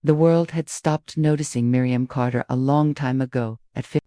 The world had stopped noticing Miriam Carter a long time ago.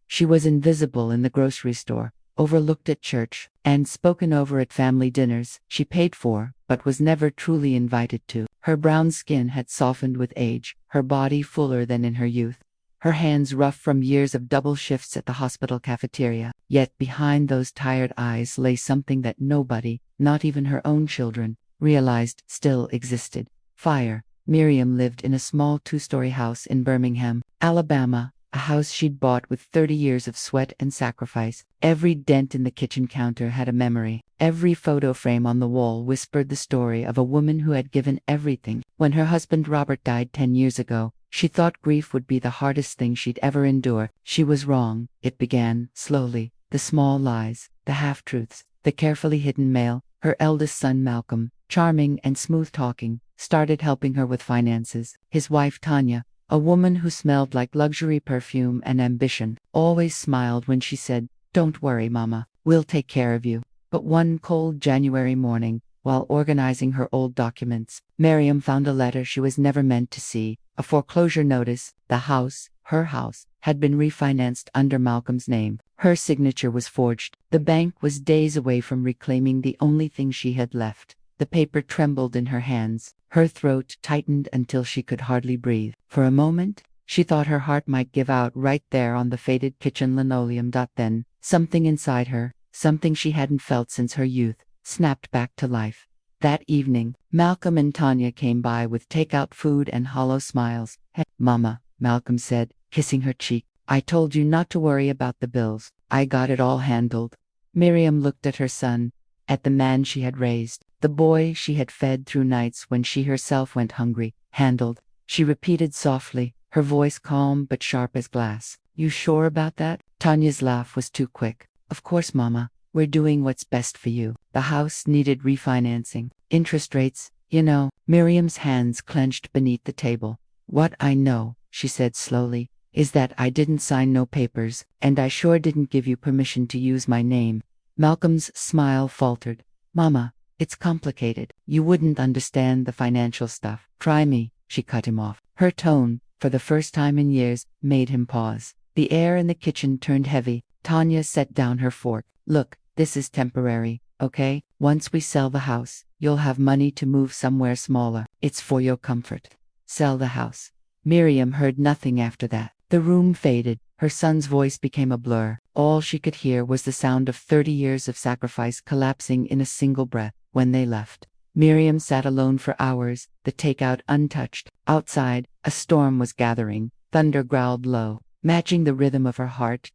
She was invisible in the grocery store, overlooked at church, and spoken over at family dinners she paid for, but was never truly invited to. Her brown skin had softened with age, her body fuller than in her youth, her hands rough from years of double shifts at the hospital cafeteria. Yet behind those tired eyes lay something that nobody, not even her own children, realized still existed. Fire. Miriam lived in a small two-story house in Birmingham, Alabama, a house she'd bought with 30 years of sweat and sacrifice. Every dent in the kitchen counter had a memory. Every photo frame on the wall whispered the story of a woman who had given everything. When her husband Robert died 10 years ago, she thought grief would be the hardest thing she'd ever endure. She was wrong. It began, slowly. The small lies, the half-truths, the carefully hidden mail. Her eldest son Malcolm, charming and smooth-talking, started helping her with finances. His wife Tanya, a woman who smelled like luxury perfume and ambition, always smiled when she said, "Don't worry, Mama, we'll take care of you." But one cold January morning, while organizing her old documents, Miriam found a letter she was never meant to see, a foreclosure notice. The house, her house, had been refinanced under Malcolm's name. Her signature was forged. The bank was days away from reclaiming the only thing she had left. The paper trembled in her hands. Her throat tightened until she could hardly breathe. For a moment, she thought her heart might give out right there on the faded kitchen linoleum. Then, something inside her, something she hadn't felt since her youth, snapped back to life. That evening, Malcolm and Tanya came by with takeout food and hollow smiles. "Hey, Mama," Malcolm said, kissing her cheek. "I told you not to worry about the bills. I got it all handled." Miriam looked at her son, at the man she had raised, the boy she had fed through nights when she herself went hungry. "Handled," she repeated softly, her voice calm but sharp as glass. "You sure about that?" Tanya's laugh was too quick. "Of course, Mama. We're doing what's best for you." The house needed refinancing. Interest rates, you know. Miriam's hands clenched beneath the table. "What I know," she said slowly, "is that I didn't sign no papers, and I sure didn't give you permission to use my name." Malcolm's smile faltered. "Mama, it's complicated. You wouldn't understand the financial stuff." "Try me," she cut him off. Her tone, for the first time in years, made him pause. The air in the kitchen turned heavy. Tanya set down her fork. "Look, this is temporary, okay? Once we sell the house, you'll have money to move somewhere smaller. It's for your comfort. Sell the house." Miriam heard nothing after that. The room faded. Her son's voice became a blur. All she could hear was the sound of 30 years of sacrifice collapsing in a single breath. When they left, Miriam sat alone for hours, the takeout untouched. Outside, a storm was gathering. Thunder growled low, matching the rhythm of her heart.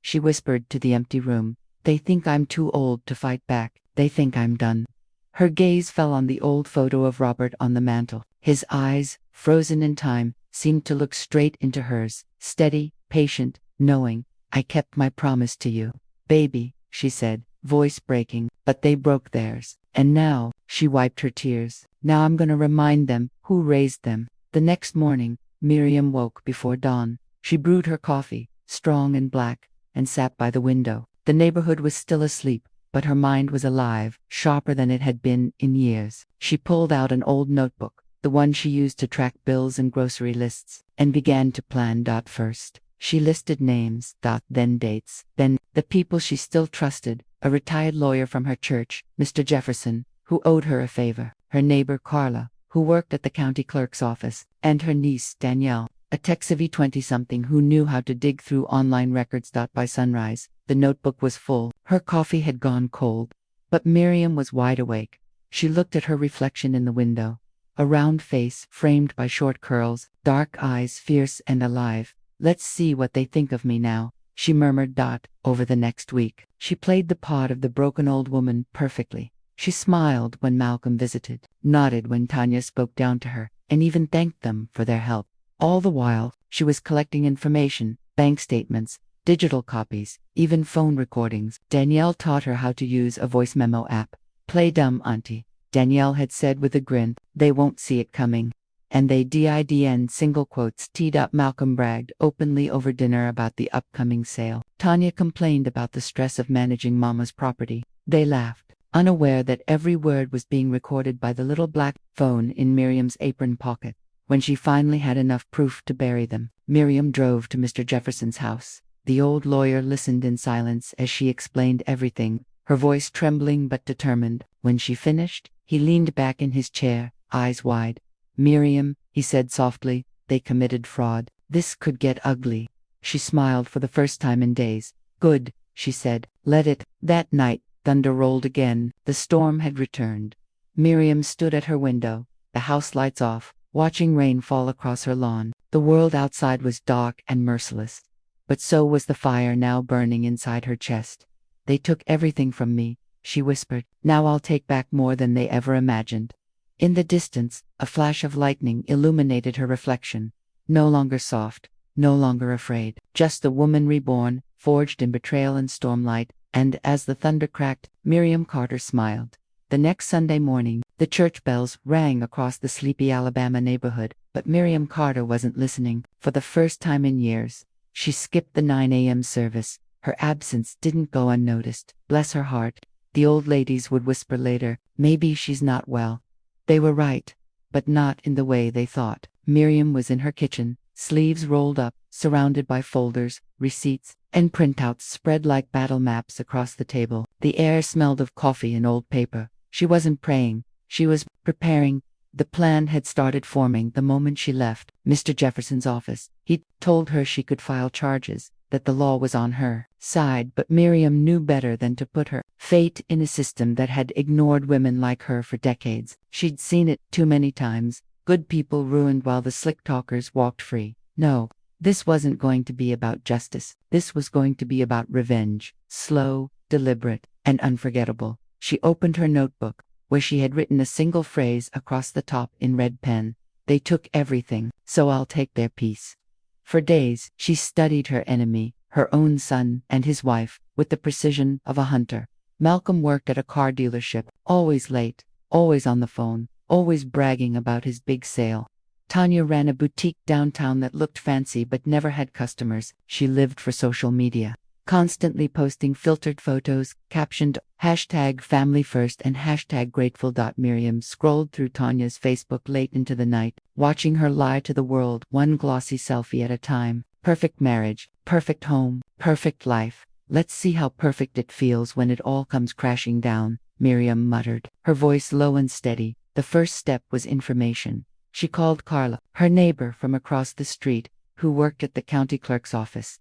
She whispered to the empty room. "They think I'm too old to fight back. They think I'm done." Her gaze fell on the old photo of Robert on the mantel. His eyes, frozen in time, seemed to look straight into hers, steady, patient, knowing. "I kept my promise to you, baby," she said, voice breaking, but they broke theirs. "And now," she wiped her tears, "now I'm gonna remind them who raised them." The next morning, Miriam woke before dawn. She brewed her coffee, strong and black, and sat by the window. The neighborhood was still asleep, but her mind was alive, sharper than it had been in years. She pulled out an old notebook, the one she used to track bills and grocery lists, and began to plan. First, she listed names, then dates, then the people she still trusted, a retired lawyer from her church, Mr. Jefferson, who owed her a favor, her neighbor Carla, who worked at the county clerk's office, and her niece Danielle, a tech-savvy 20-something who knew how to dig through online records. By sunrise, the notebook was full. Her coffee had gone cold, but Miriam was wide awake. She looked at her reflection in the window, a round face framed by short curls, dark eyes fierce and alive. "Let's see what they think of me now," she murmured. Over the next week, she played the part of the broken old woman perfectly. She smiled when Malcolm visited, nodded when Tanya spoke down to her, and even thanked them for their help. All the while, she was collecting information, bank statements, digital copies, even phone recordings. Danielle taught her how to use a voice memo app. "Play dumb, Auntie," Danielle had said with a grin. "They won't see it coming." And they didn't, single quotes, teed up. Malcolm bragged openly over dinner about the upcoming sale. Tanya complained about the stress of managing Mama's property. They laughed, unaware that every word was being recorded by the little black phone in Miriam's apron pocket. When she finally had enough proof to bury them, Miriam drove to Mr. Jefferson's house. The old lawyer listened in silence as she explained everything, her voice trembling but determined. When she finished, he leaned back in his chair, eyes wide. "Miriam," he said softly, "they committed fraud. This could get ugly." She smiled for the first time in days. "Good," she said. "Let it." That night, thunder rolled again. The storm had returned. Miriam stood at her window, the house lights off, watching rain fall across her lawn. The world outside was dark and merciless. But so was the fire now burning inside her chest. "They took everything from me," she whispered. "Now I'll take back more than they ever imagined." In the distance, a flash of lightning illuminated her reflection. No longer soft, no longer afraid, just a woman reborn, forged in betrayal and stormlight. And as the thunder cracked, Miriam Carter smiled. The next Sunday morning, the church bells rang across the sleepy Alabama neighborhood, but Miriam Carter wasn't listening. For the first time in years, she skipped the 9 a.m. service. Her absence didn't go unnoticed. Bless her heart, the old ladies would whisper later, maybe she's not well. They were right, but not in the way they thought. Miriam was in her kitchen, sleeves rolled up, surrounded by folders, receipts, and printouts spread like battle maps across the table. The air smelled of coffee and old paper. She wasn't praying, she was preparing. The plan had started forming the moment she left Mr. Jefferson's office. He'd told her she could file charges, that the law was on her side, but Miriam knew better than to put her fate in a system that had ignored women like her for decades. She'd seen it too many times, good people ruined while the slick talkers walked free. No, this wasn't going to be about justice. This was going to be about revenge, slow, deliberate, and unforgettable. She opened her notebook, where she had written a single phrase across the top in red pen. "They took everything, so I'll take their piece." For days, she studied her enemy, her own son and his wife, with the precision of a hunter. Malcolm worked at a car dealership, always late, always on the phone, always bragging about his big sale. Tanya ran a boutique downtown that looked fancy but never had customers. She lived for social media, constantly posting filtered photos, captioned #FamilyFirst and #Grateful. Miriam scrolled through Tanya's Facebook late into the night, watching her lie to the world, one glossy selfie at a time. Perfect marriage, perfect home, perfect life. Let's see how perfect it feels when it all comes crashing down, Miriam muttered, her voice low and steady. The first step was information. She called Carla, her neighbor from across the street, who worked at the county clerk's office.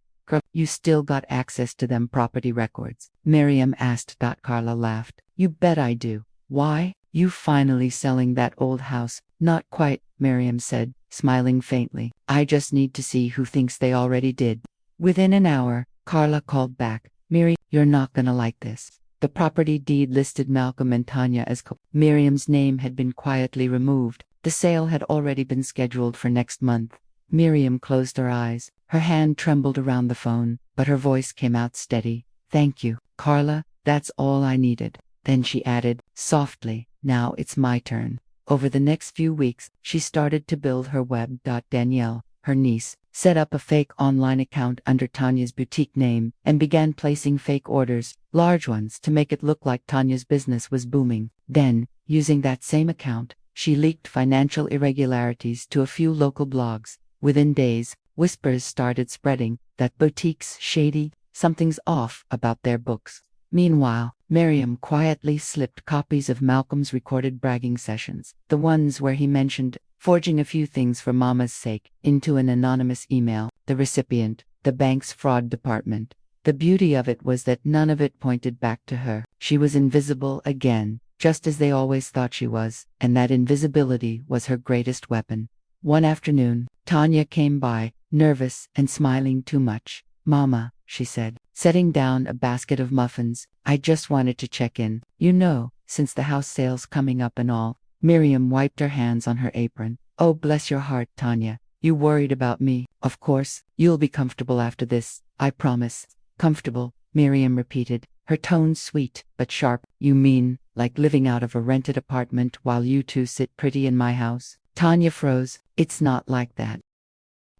"You still got access to them property records?" Miriam asked. Carla laughed. "You bet I do. Why? You finally selling that old house?" "Not quite," Miriam said, smiling faintly. "I just need to see who thinks they already did." Within an hour, Carla called back. "Miri, you're not gonna like this. The property deed listed Malcolm and Tanya as Miriam's name had been quietly removed. The sale had already been scheduled for next month. Miriam closed her eyes. Her hand trembled around the phone, but her voice came out steady. "Thank you, Carla, that's all I needed." Then she added, softly, "Now it's my turn." Over the next few weeks, she started to build her web. Danielle, her niece, set up a fake online account under Tanya's boutique name and began placing fake orders, large ones, to make it look like Tanya's business was booming. Then, using that same account, she leaked financial irregularities to a few local blogs. Within days, whispers started spreading that boutique's shady, something's off about their books. Meanwhile, Miriam quietly slipped copies of Malcolm's recorded bragging sessions, the ones where he mentioned forging a few things for Mama's sake, into an anonymous email. The recipient, the bank's fraud department. The beauty of it was that none of it pointed back to her. She was invisible again, just as they always thought she was, and that invisibility was her greatest weapon. One afternoon, Tanya came by, nervous and smiling too much. "Mama," she said, setting down a basket of muffins, "I just wanted to check in. You know, since the house sale's coming up and all." Miriam wiped her hands on her apron. "Oh, bless your heart, Tanya. You worried about me. Of course, you'll be comfortable after this, I promise." "Comfortable," Miriam repeated, her tone sweet but sharp. "You mean, like living out of a rented apartment while you two sit pretty in my house?" Tanya froze. "It's not like that."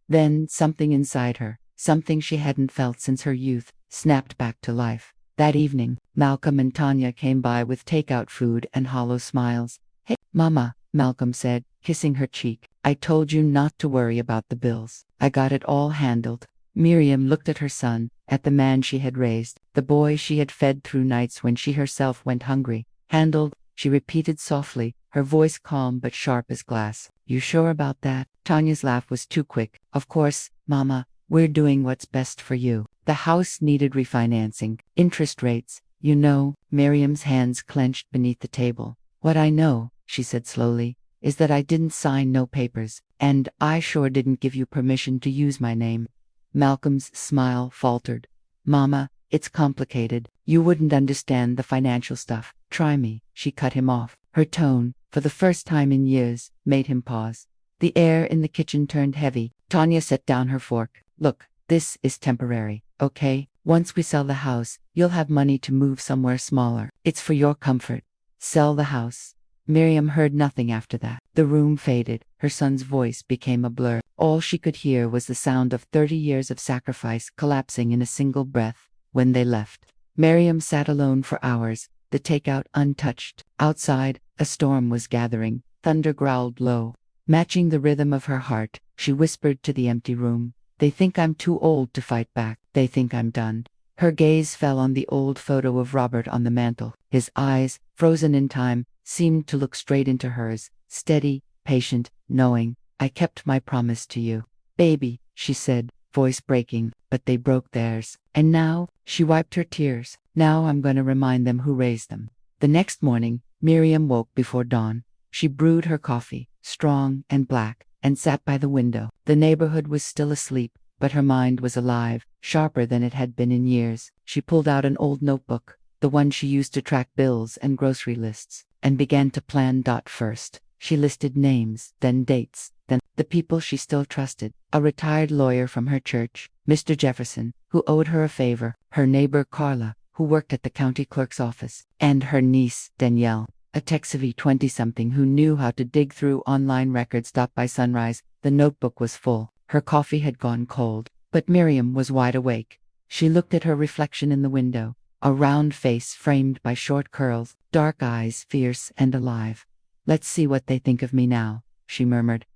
Then something inside her, something she hadn't felt since her youth, snapped back to life. That evening, Malcolm and Tanya came by with takeout food and hollow smiles. "Hey, Mama," Malcolm said, kissing her cheek. I told you not to worry about the bills. I got it all handled. Miriam looked at her son, at the man she had raised, the boy she had fed through nights when she herself went hungry. Handled, she repeated softly, her voice calm but sharp as glass. You sure about that? Tanya's laugh was too quick. Of course, Mama, we're doing what's best for you. The house needed refinancing, interest rates, you know. Miriam's hands clenched beneath the table. What I know, she said slowly, is that I didn't sign no papers, and I sure didn't give you permission to use my name. Malcolm's smile faltered. Mama, it's complicated. You wouldn't understand the financial stuff. Try me. She cut him off. Her tone, for the first time in years, made him pause. The air in the kitchen turned heavy. Tanya set down her fork. Look, this is temporary, okay? Once we sell the house, you'll have money to move somewhere smaller. It's for your comfort. Sell the house. Miriam heard nothing after that. The room faded. Her son's voice became a blur. All she could hear was the sound of 30 years of sacrifice collapsing in a single breath. When they left, Miriam sat alone for hours, the takeout untouched. Outside, a storm was gathering. Thunder growled low. Matching the rhythm of her heart, she whispered to the empty room. They think I'm too old to fight back. They think I'm done. Her gaze fell on the old photo of Robert on the mantel. His eyes, frozen in time, seemed to look straight into hers, steady, patient, knowing. I kept my promise to you. Baby, she said, voice breaking, but they broke theirs. And now, she wiped her tears. Now I'm going to remind them who raised them. The next morning, Miriam woke before dawn. She brewed her coffee, strong and black, and sat by the window. The neighborhood was still asleep, but her mind was alive, sharper than it had been in years. She pulled out an old notebook, the one she used to track bills and grocery lists, and began to plan. First, she listed names, then dates, then the people she still trusted. A retired lawyer from her church, Mr. Jefferson, who owed her a favor, her neighbor Carla, who worked at the county clerk's office, and her niece, Danielle, a tech-savvy 20-something who knew how to dig through online records. By sunrise, the notebook was full. Her coffee had gone cold, but Miriam was wide awake. She looked at her reflection in the window, a round face framed by short curls, dark eyes fierce and alive. Let's see what they think of me now, she murmured.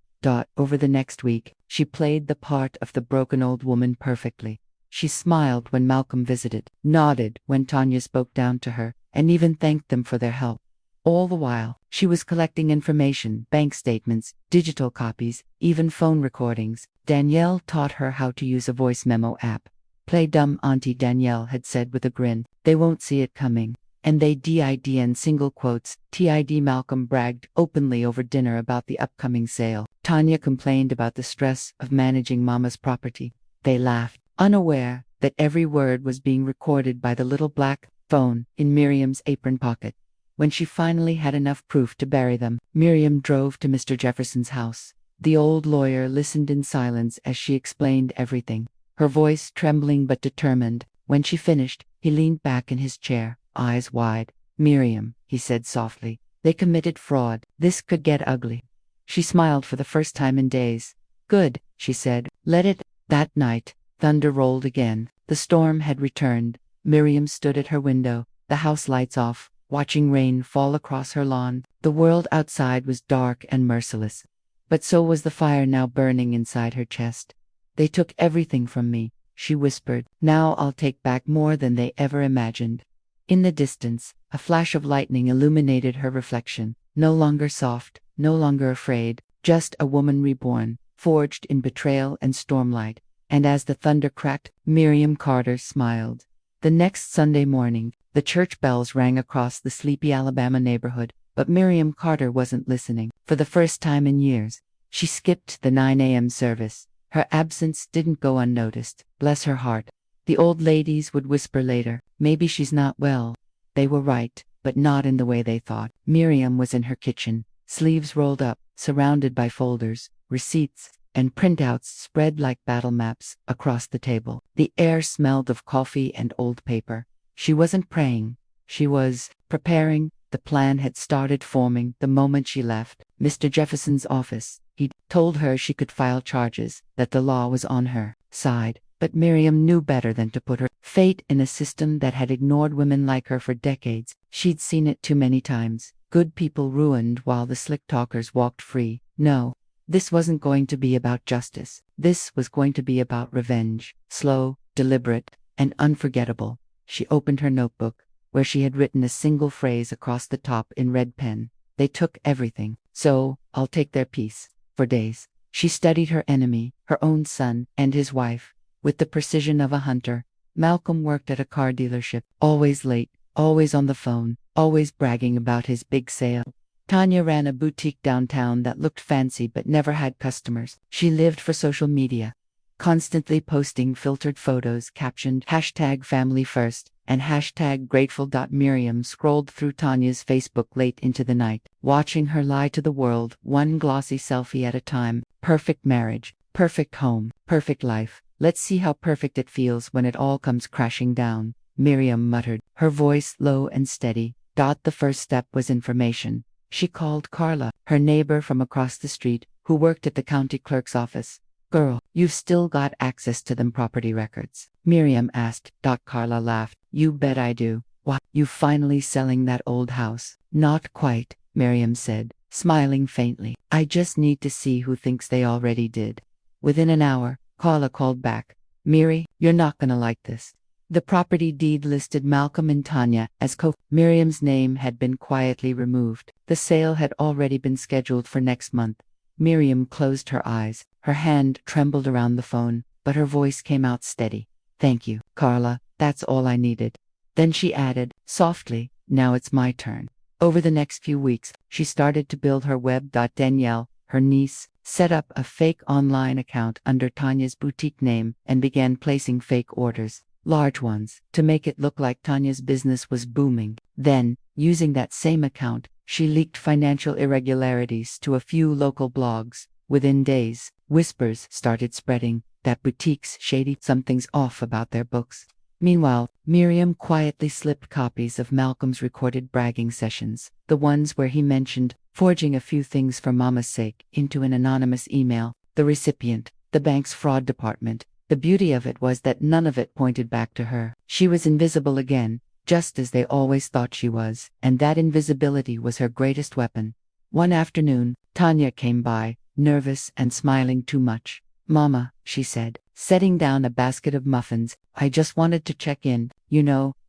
Over the next week, she played the part of the broken old woman perfectly. She smiled when Malcolm visited, nodded when Tanya spoke down to her, and even thanked them for their help. All the while, she was collecting information, bank statements, digital copies, even phone recordings. Danielle taught her how to use a voice memo app. Play dumb, Auntie, Danielle had said with a grin. They won't see it coming. And they did in single quotes. TID. Malcolm bragged openly over dinner about the upcoming sale. Tanya complained about the stress of managing Mama's property. They laughed, unaware that every word was being recorded by the little black phone in Miriam's apron pocket. When she finally had enough proof to bury them, Miriam drove to Mr. Jefferson's house. The old lawyer listened in silence as she explained everything, her voice trembling but determined. When she finished, he leaned back in his chair, eyes wide. Miriam, he said softly, they committed fraud. This could get ugly. She smiled for the first time in days. Good, she said, let it. That night, thunder rolled again. The storm had returned. Miriam stood at her window, the house lights off, watching rain fall across her lawn. The world outside was dark and merciless. But so was the fire now burning inside her chest. They took everything from me, she whispered. Now I'll take back more than they ever imagined. In the distance, a flash of lightning illuminated her reflection. No longer soft, no longer afraid, just a woman reborn, forged in betrayal and stormlight. And as the thunder cracked, Miriam Carter smiled. The next Sunday morning, the church bells rang across the sleepy Alabama neighborhood, but Miriam Carter wasn't listening. For the first time in years, she skipped the 9 a.m. service. Her absence didn't go unnoticed. Bless her heart. The old ladies would whisper later, maybe she's not well. They were right, but not in the way they thought. Miriam was in her kitchen, sleeves rolled up, surrounded by folders, receipts, and printouts spread like battle maps across the table. The air smelled of coffee and old paper. She wasn't praying. She was preparing. The plan had started forming the moment she left Mr. Jefferson's office. He'd told her she could file charges, that the law was on her side. But Miriam knew better than to put her fate in a system that had ignored women like her for decades. She'd seen it too many times. Good people ruined while the slick talkers walked free. No, This wasn't going to be about justice. This was going to be about revenge. Slow, deliberate, and unforgettable. She opened her notebook, where she had written a single phrase across the top in red pen. They took everything, so I'll take their piece. For days, she studied her enemy, her own son, and his wife, with the precision of a hunter. Malcolm worked at a car dealership, always late, always on the phone, always bragging about his big sale. Tanya ran a boutique downtown that looked fancy but never had customers. She lived for social media, constantly posting filtered photos captioned #FamilyFirst and #Grateful. Miriam scrolled through Tanya's Facebook late into the night, watching her lie to the world, one glossy selfie at a time. Perfect marriage, perfect home, perfect life. Let's see how perfect it feels when it all comes crashing down, Miriam muttered, her voice low and steady. The first step was information. She called Carla, her neighbor from across the street, who worked at the county clerk's office. Girl, you've still got access to them property records? Miriam asked. Carla laughed. You bet I do. What, you finally selling that old house? Not quite, Miriam said, smiling faintly. I just need to see who thinks they already did. Within an hour, Carla called back. Miri, you're not gonna like this. The property deed listed Malcolm and Tanya as Miriam's name had been quietly removed. The sale had already been scheduled for next month. Miriam closed her eyes. Her hand trembled around the phone, but her voice came out steady. Thank you, Carla, that's all I needed. Then she added, softly, now it's my turn. Over the next few weeks, she started to build her web. Danielle, her niece, set up a fake online account under Tanya's boutique name and began placing fake orders, large ones, to make it look like Tanya's business was booming. Then, using that same account, she leaked financial irregularities to a few local blogs. Within days, whispers started spreading that boutique's shady, something's off about their books. Meanwhile, Miriam quietly slipped copies of Malcolm's recorded bragging sessions, the ones where he mentioned forging a few things for Mama's sake, into an anonymous email. The recipient, the bank's fraud department. The beauty of it was that none of it pointed back to her. She was invisible again, just as they always thought she was, and that invisibility was her greatest weapon. One afternoon, Tanya came by, nervous and smiling too much. Mama, she said, setting down a basket of muffins, I just wanted to check in,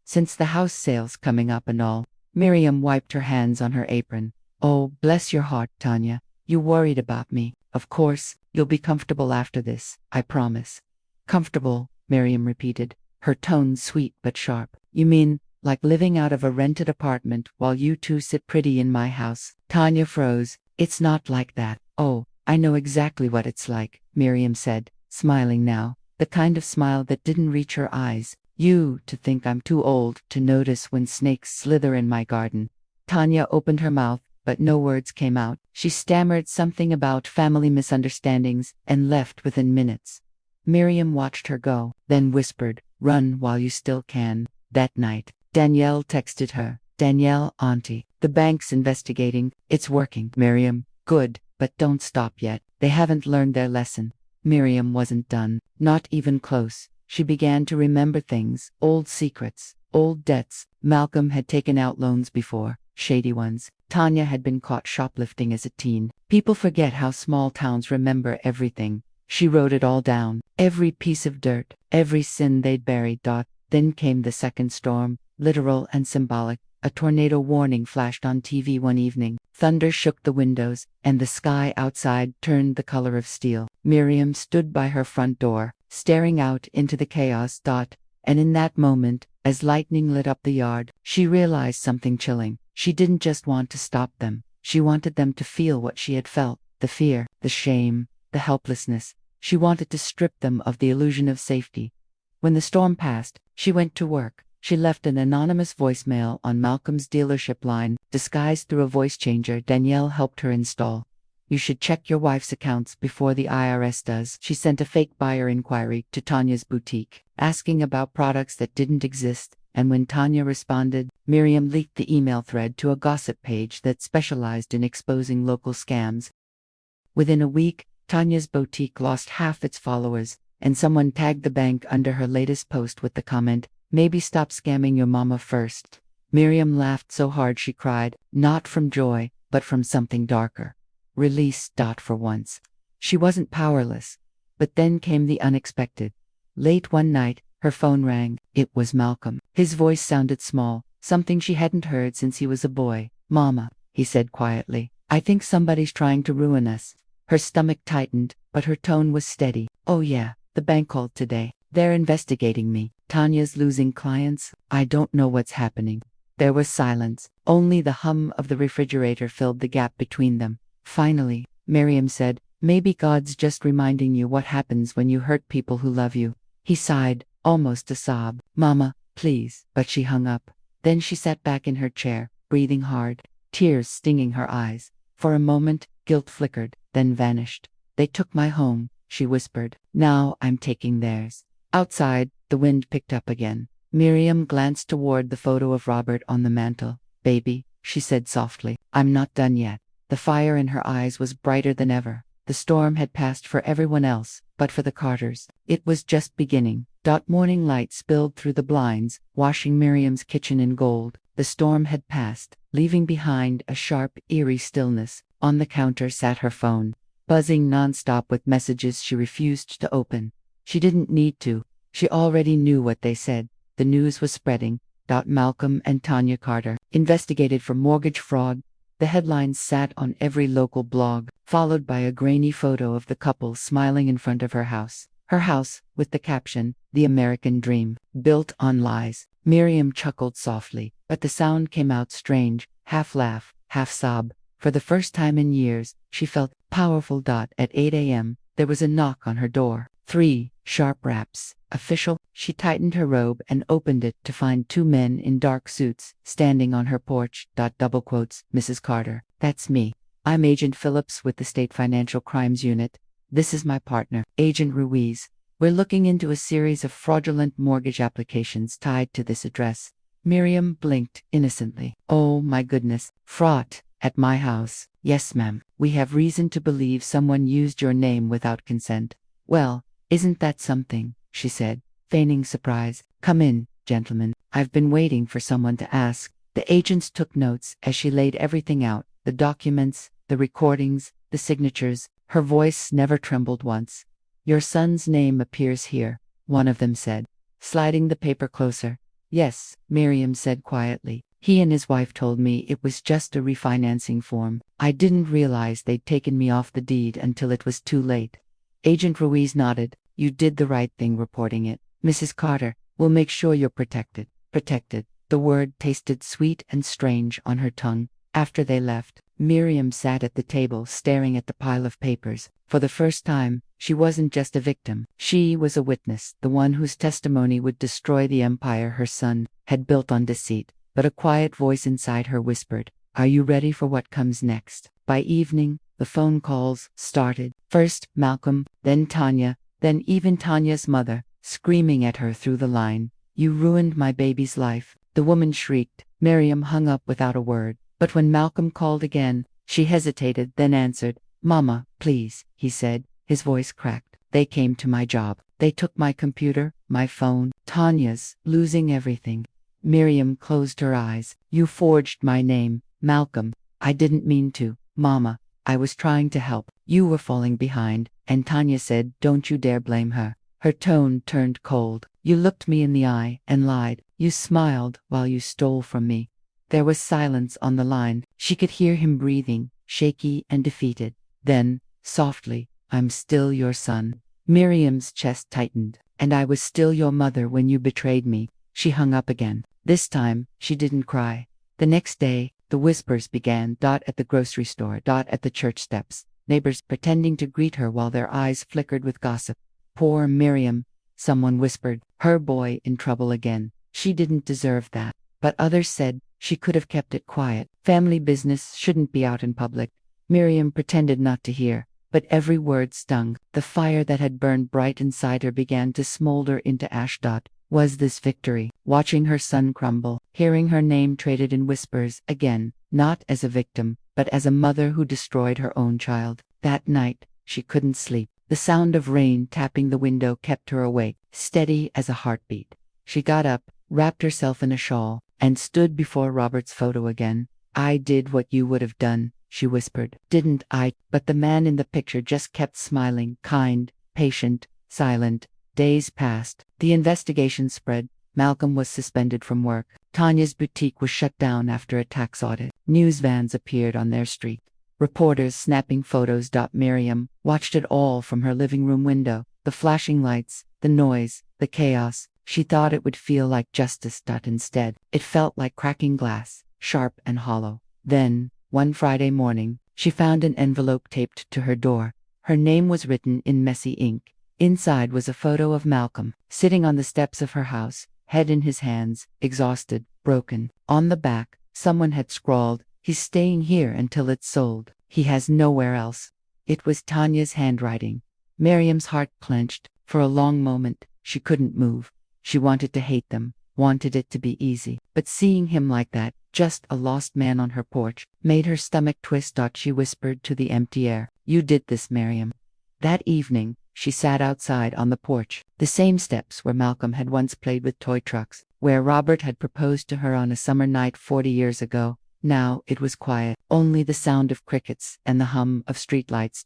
since the house sale's coming up and all. Miriam wiped her hands on her apron. Oh, bless your heart, Tanya. You worried about me. Of course, you'll be comfortable after this, I promise. Comfortable, Miriam repeated, her tone sweet but sharp. You mean, like living out of a rented apartment while you two sit pretty in my house? Tanya froze. It's not like that. Oh, I know exactly what it's like, Miriam said, smiling now, the kind of smile that didn't reach her eyes. You to think I'm too old to notice when snakes slither in my garden. Tanya opened her mouth, but no words came out. She stammered something about family misunderstandings and left within minutes. Miriam watched her go, then whispered, run while you still can. That night, Danielle texted her. Danielle, Auntie, the bank's investigating. It's working. Miriam, good, but don't stop yet. They haven't learned their lesson. Miriam wasn't done, not even close. She began to remember things, old secrets, old debts. Malcolm had taken out loans before, shady ones. Tanya had been caught shoplifting as a teen. People forget how small towns remember everything. She wrote it all down, every piece of dirt, every sin they'd buried. Then came the second storm, literal and symbolic. A tornado warning flashed on TV one evening. Thunder shook the windows, and the sky outside turned the color of steel. Miriam stood by her front door, staring out into the chaos. And in that moment, as lightning lit up the yard, she realized something chilling. She didn't just want to stop them. She wanted them to feel what she had felt, the fear, the shame, the helplessness. She wanted to strip them of the illusion of safety. When the storm passed, she went to work. She left an anonymous voicemail on Malcolm's dealership line, disguised through a voice changer Danielle helped her install. You should check your wife's accounts before the IRS does. She sent a fake buyer inquiry to Tanya's boutique, asking about products that didn't exist, and when Tanya responded, Miriam leaked the email thread to a gossip page that specialized in exposing local scams. Within a week, Tanya's boutique lost half its followers, and someone tagged the bank under her latest post with the comment, maybe stop scamming your mama first. Miriam laughed so hard she cried, not from joy, but from something darker. Release. For once, She wasn't powerless. But then came the unexpected. Late one night, her phone rang. It was Malcolm. His voice sounded small, something she hadn't heard since he was a boy. "Mama," he said quietly, "I think somebody's trying to ruin us." Her stomach tightened, but her tone was steady. "Oh yeah, the bank called today. They're investigating me. Tanya's losing clients. I don't know what's happening." There was silence. Only the hum of the refrigerator filled the gap between them. Finally, Miriam said, "Maybe God's just reminding you what happens when you hurt people who love you." He sighed, almost a sob. "Mama, please." But she hung up. Then she sat back in her chair, breathing hard, tears stinging her eyes. For a moment, guilt flickered, then vanished. "They took my home," she whispered. "Now I'm taking theirs." Outside, the wind picked up again. Miriam glanced toward the photo of Robert on the mantel. "Baby," she said softly, "I'm not done yet." The fire in her eyes was brighter than ever. The storm had passed for everyone else, but for the Carters, it was just beginning. Morning light spilled through the blinds, washing Miriam's kitchen in gold. The storm had passed, leaving behind a sharp, eerie stillness. On the counter sat her phone, buzzing nonstop with messages she refused to open. She didn't need to. She already knew what they said. The news was spreading. Malcolm and Tanya Carter, investigated for mortgage fraud. The headlines sat on every local blog, followed by a grainy photo of the couple smiling in front of her house. Her house, with the caption, "The American Dream, built on lies." Miriam chuckled softly, but the sound came out strange, half laugh, half sob. For the first time in years, she felt powerful. At 8 a.m., there was a knock on her door. 3 sharp raps. "Official." She tightened her robe and opened it to find 2 men in dark suits standing on her porch. Double quotes, "Mrs. Carter, that's me. I'm Agent Phillips with the State Financial Crimes Unit. This is my partner, Agent Ruiz. We're looking into a series of fraudulent mortgage applications tied to this address." Miriam blinked innocently. "Oh my goodness, fraud at my house." "Yes, ma'am. We have reason to believe someone used your name without consent." "Well, isn't that something?" she said, feigning surprise. "Come in, gentlemen. I've been waiting for someone to ask." The agents took notes as she laid everything out, the documents, the recordings, the signatures. Her voice never trembled once. "Your son's name appears here," one of them said, sliding the paper closer. "Yes," Miriam said quietly. "He and his wife told me it was just a refinancing form. I didn't realize they'd taken me off the deed until it was too late." Agent Ruiz nodded. "You did the right thing reporting it. Mrs. Carter, we'll make sure you're protected." Protected. The word tasted sweet and strange on her tongue. After they left, Miriam sat at the table staring at the pile of papers. For the first time, she wasn't just a victim. She was a witness, the one whose testimony would destroy the empire her son had built on deceit. But a quiet voice inside her whispered, "Are you ready for what comes next?" By evening, the phone calls started. First Malcolm, then Tanya, then even Tanya's mother, screaming at her through the line. "You ruined my baby's life," the woman shrieked. Miriam hung up without a word. But when Malcolm called again, she hesitated, then answered. "Mama, please," he said, his voice cracked. "They came to my job. They took my computer, my phone. Tanya's losing everything." Miriam closed her eyes. "You forged my name, Malcolm." "I didn't mean to, Mama. I was trying to help. You were falling behind." And Tanya said, "Don't you dare blame her." Her tone turned cold. "You looked me in the eye and lied. You smiled while you stole from me." There was silence on the line. She could hear him breathing, shaky and defeated. Then, softly, "I'm still your son." Miriam's chest tightened. "And I was still your mother when you betrayed me." She hung up again. This time, she didn't cry. The next day, the whispers began. At the grocery store. At the church steps. Neighbors pretending to greet her while their eyes flickered with gossip. "Poor Miriam," someone whispered. "Her boy in trouble again. She didn't deserve that." But others said, she could have kept it quiet. Family business shouldn't be out in public. Miriam pretended not to hear, but every word stung. The fire that had burned bright inside her began to smolder into ash. Was this victory? Watching her son crumble, hearing her name traded in whispers again, not as a victim, but as a mother who destroyed her own child. That night, she couldn't sleep. The sound of rain tapping the window kept her awake, steady as a heartbeat. She got up, wrapped herself in a shawl, and stood before Robert's photo again. "I did what you would have done," she whispered. Didn't I? But the man in the picture just kept smiling, kind, patient, silent. Days passed. The investigation spread. Malcolm was suspended from work. Tanya's boutique was shut down after a tax audit. News vans appeared on their street. Reporters snapping photos. Miriam watched it all from her living room window. The flashing lights, the noise, the chaos. She thought it would feel like justice. Instead, it felt like cracking glass, sharp and hollow. Then, one Friday morning, she found an envelope taped to her door. Her name was written in messy ink. Inside was a photo of Malcolm, sitting on the steps of her house, head in his hands, exhausted, broken. On the back, someone had scrawled, "He's staying here until it's sold. He has nowhere else." It was Tanya's handwriting. Miriam's heart clenched. For a long moment, she couldn't move. She wanted to hate them, wanted it to be easy. But seeing him like that, just a lost man on her porch, made her stomach twist. She whispered to the empty air, "You did this, Miriam." That evening, she sat outside on the porch, the same steps where Malcolm had once played with toy trucks, where Robert had proposed to her on a summer night 40 years ago. Now it was quiet, only the sound of crickets and the hum of streetlights.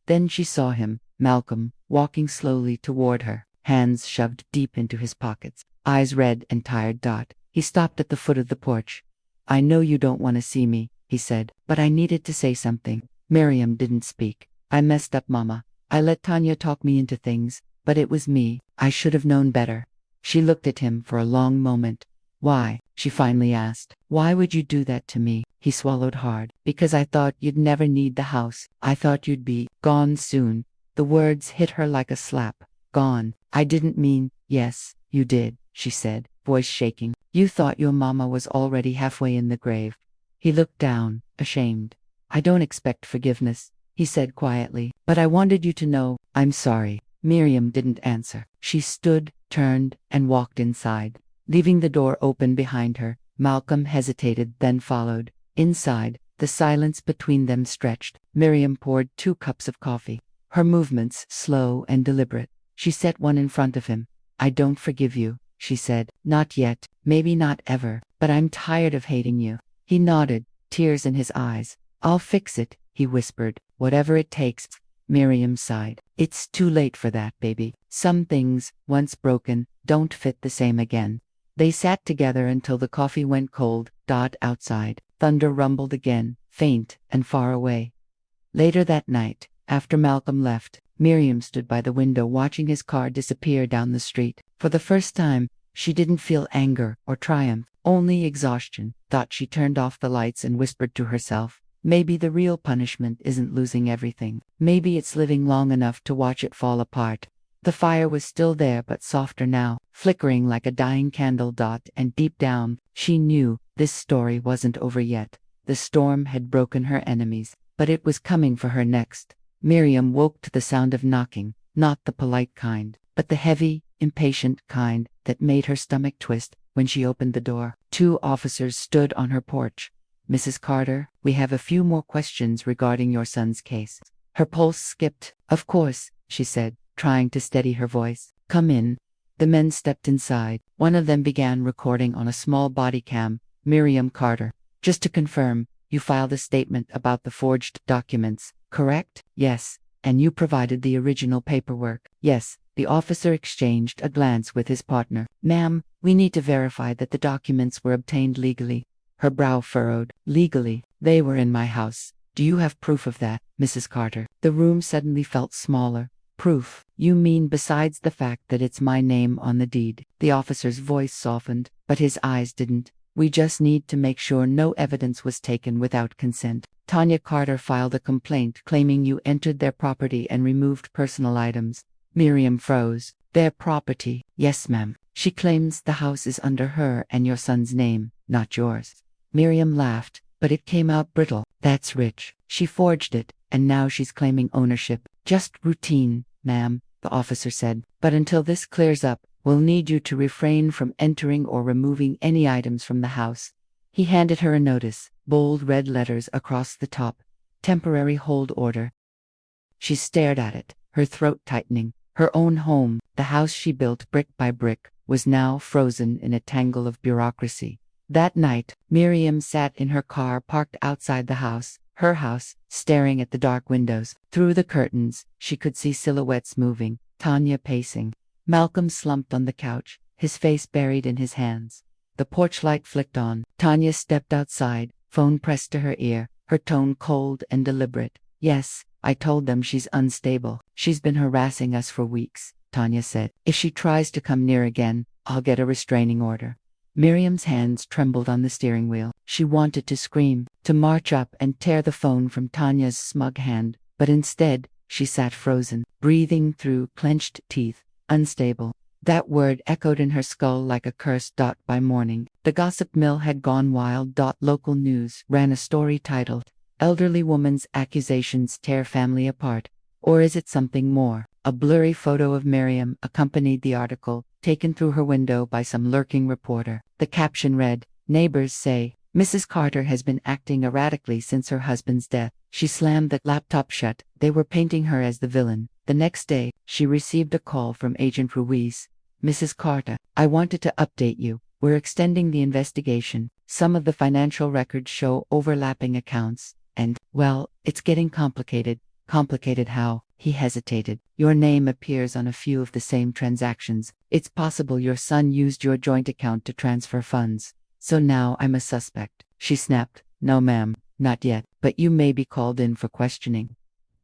Then she saw him, Malcolm, walking slowly toward her, hands shoved deep into his pockets, eyes red and tired. He stopped at the foot of the porch. "I know you don't want to see me," he said, "but I needed to say something." Miriam didn't speak. "I messed up, Mama. I let Tanya talk me into things, but it was me. I should have known better." She looked at him for a long moment. "Why?" she finally asked. "Why would you do that to me?" He swallowed hard. "Because I thought you'd never need the house. I thought you'd be gone soon." The words hit her like a slap. "Gone. I didn't mean." "Yes, you did," she said, voice shaking. "You thought your mama was already halfway in the grave." He looked down, ashamed. "I don't expect forgiveness," he said quietly, "but I wanted you to know, I'm sorry." Miriam didn't answer. She stood, turned, and walked inside. Leaving the door open behind her, Malcolm hesitated, then followed. Inside, the silence between them stretched. Miriam poured 2 cups of coffee, her movements slow and deliberate. She set one in front of him. "I don't forgive you," she said. "Not yet, maybe not ever, but I'm tired of hating you." He nodded, tears in his eyes. "I'll fix it," he whispered, "whatever it takes." Miriam sighed. "It's too late for that, baby. Some things, once broken, don't fit the same again." They sat together until the coffee went cold. Outside, thunder rumbled again, faint and far away. Later that night, after Malcolm left, Miriam stood by the window watching his car disappear down the street. For the first time, she didn't feel anger or triumph, only exhaustion. She turned off the lights and whispered to herself, maybe the real punishment isn't losing everything. Maybe it's living long enough to watch it fall apart. The fire was still there but softer now, flickering like a dying candle. And deep down, she knew this story wasn't over yet. The storm had broken her enemies, but it was coming for her next. Miriam woke to the sound of knocking, not the polite kind, but the heavy, impatient kind that made her stomach twist. When she opened the door, 2 officers stood on her porch. "Mrs. Carter, we have a few more questions regarding your son's case." Her pulse skipped. "Of course," she said, trying to steady her voice. "Come in." The men stepped inside. One of them began recording on a small body cam. "Miriam Carter, just to confirm, you filed a statement about the forged documents, correct?" "Yes." "And you provided the original paperwork?" "Yes." The officer exchanged a glance with his partner. "Ma'am, we need to verify that the documents were obtained legally." Her brow furrowed. "Legally? They were in my house. Do you have proof of that, Mrs. Carter?" The room suddenly felt smaller. "Proof? You mean besides the fact that it's my name on the deed?" The officer's voice softened, but his eyes didn't. "We just need to make sure no evidence was taken without consent." Tanya Carter filed a complaint claiming you entered their property and removed personal items. Miriam froze. "Their property?" "Yes, ma'am. She claims the house is under her and your son's name, not yours." Miriam laughed, but it came out brittle. "That's rich. She forged it, and now she's claiming ownership." "Just routine, ma'am," the officer said. "But until this clears up, we'll need you to refrain from entering or removing any items from the house." He handed her a notice, bold red letters across the top. "Temporary hold order." She stared at it, her throat tightening. Her own home, the house she built brick by brick, was now frozen in a tangle of bureaucracy. That night, Miriam sat in her car parked outside the house, her house, staring at the dark windows. Through the curtains, she could see silhouettes moving, Tanya pacing. Malcolm slumped on the couch, his face buried in his hands. The porch light flicked on. Tanya stepped outside, phone pressed to her ear, her tone cold and deliberate. "Yes, I told them she's unstable. She's been harassing us for weeks," Tanya said. "If she tries to come near again, I'll get a restraining order." Miriam's hands trembled on the steering wheel. She wanted to scream, to march up and tear the phone from Tanya's smug hand, but instead, she sat frozen, breathing through clenched teeth. Unstable. That word echoed in her skull like a curse. By morning, the gossip mill had gone wild. Local news ran a story titled, "Elderly Woman's Accusations Tear Family Apart." Or is it something more? A blurry photo of Miriam accompanied the article, taken through her window by some lurking reporter. The caption read, "Neighbors say, Mrs. Carter has been acting erratically since her husband's death." She slammed the laptop shut. They were painting her as the villain. The next day, she received a call from Agent Ruiz. "Mrs. Carter, I wanted to update you. We're extending the investigation. Some of the financial records show overlapping accounts. And, well, it's getting complicated." "Complicated how?" He hesitated. "Your name appears on a few of the same transactions. It's possible your son used your joint account to transfer funds. So now I'm a suspect." She snapped. "No ma'am, not yet, but you may be called in for questioning."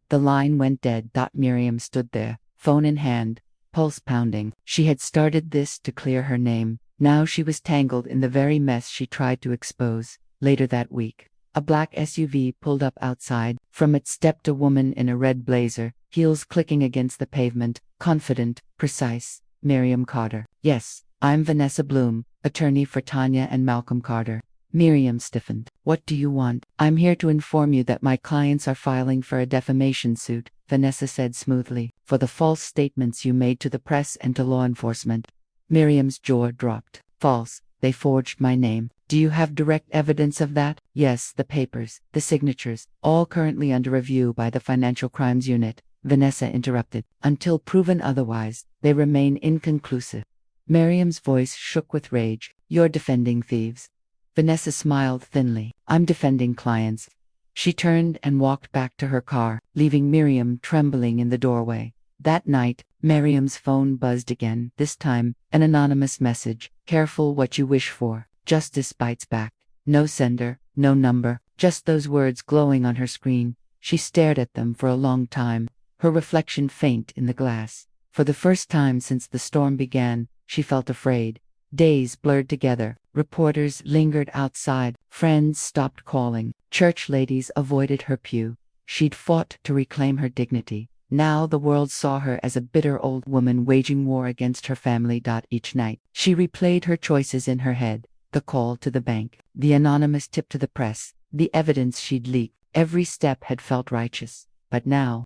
The line went dead. Miriam stood there, phone in hand, pulse pounding. She had started this to clear her name. Now she was tangled in the very mess she tried to expose. Later that week, a black SUV pulled up outside. From it stepped a woman in a red blazer, heels clicking against the pavement, confident, precise. "Miriam Carter." "Yes, I'm Vanessa Bloom, attorney for Tanya and Malcolm Carter." Miriam stiffened. "What do you want?" "I'm here to inform you that my clients are filing for a defamation suit," Vanessa said smoothly, "for the false statements you made to the press and to law enforcement." Miriam's jaw dropped. "False? They forged my name. Do you have direct evidence of that?" "Yes, the papers, the signatures, all currently under review by the Financial Crimes Unit," Vanessa interrupted. "Until proven otherwise, they remain inconclusive." Miriam's voice shook with rage. "You're defending thieves." Vanessa smiled thinly. "I'm defending clients." She turned and walked back to her car, leaving Miriam trembling in the doorway. That night, Miriam's phone buzzed again, this time, an anonymous message. "Careful what you wish for. Justice bites back." No sender, no number, just those words glowing on her screen. She stared at them for a long time, her reflection faint in the glass. For the first time since the storm began, she felt afraid. Days blurred together. Reporters lingered outside. Friends stopped calling. Church ladies avoided her pew. She'd fought to reclaim her dignity. Now the world saw her as a bitter old woman waging war against her family. Each night, she replayed her choices in her head. The call to the bank, the anonymous tip to the press, the evidence she'd leaked. Every step had felt righteous. But now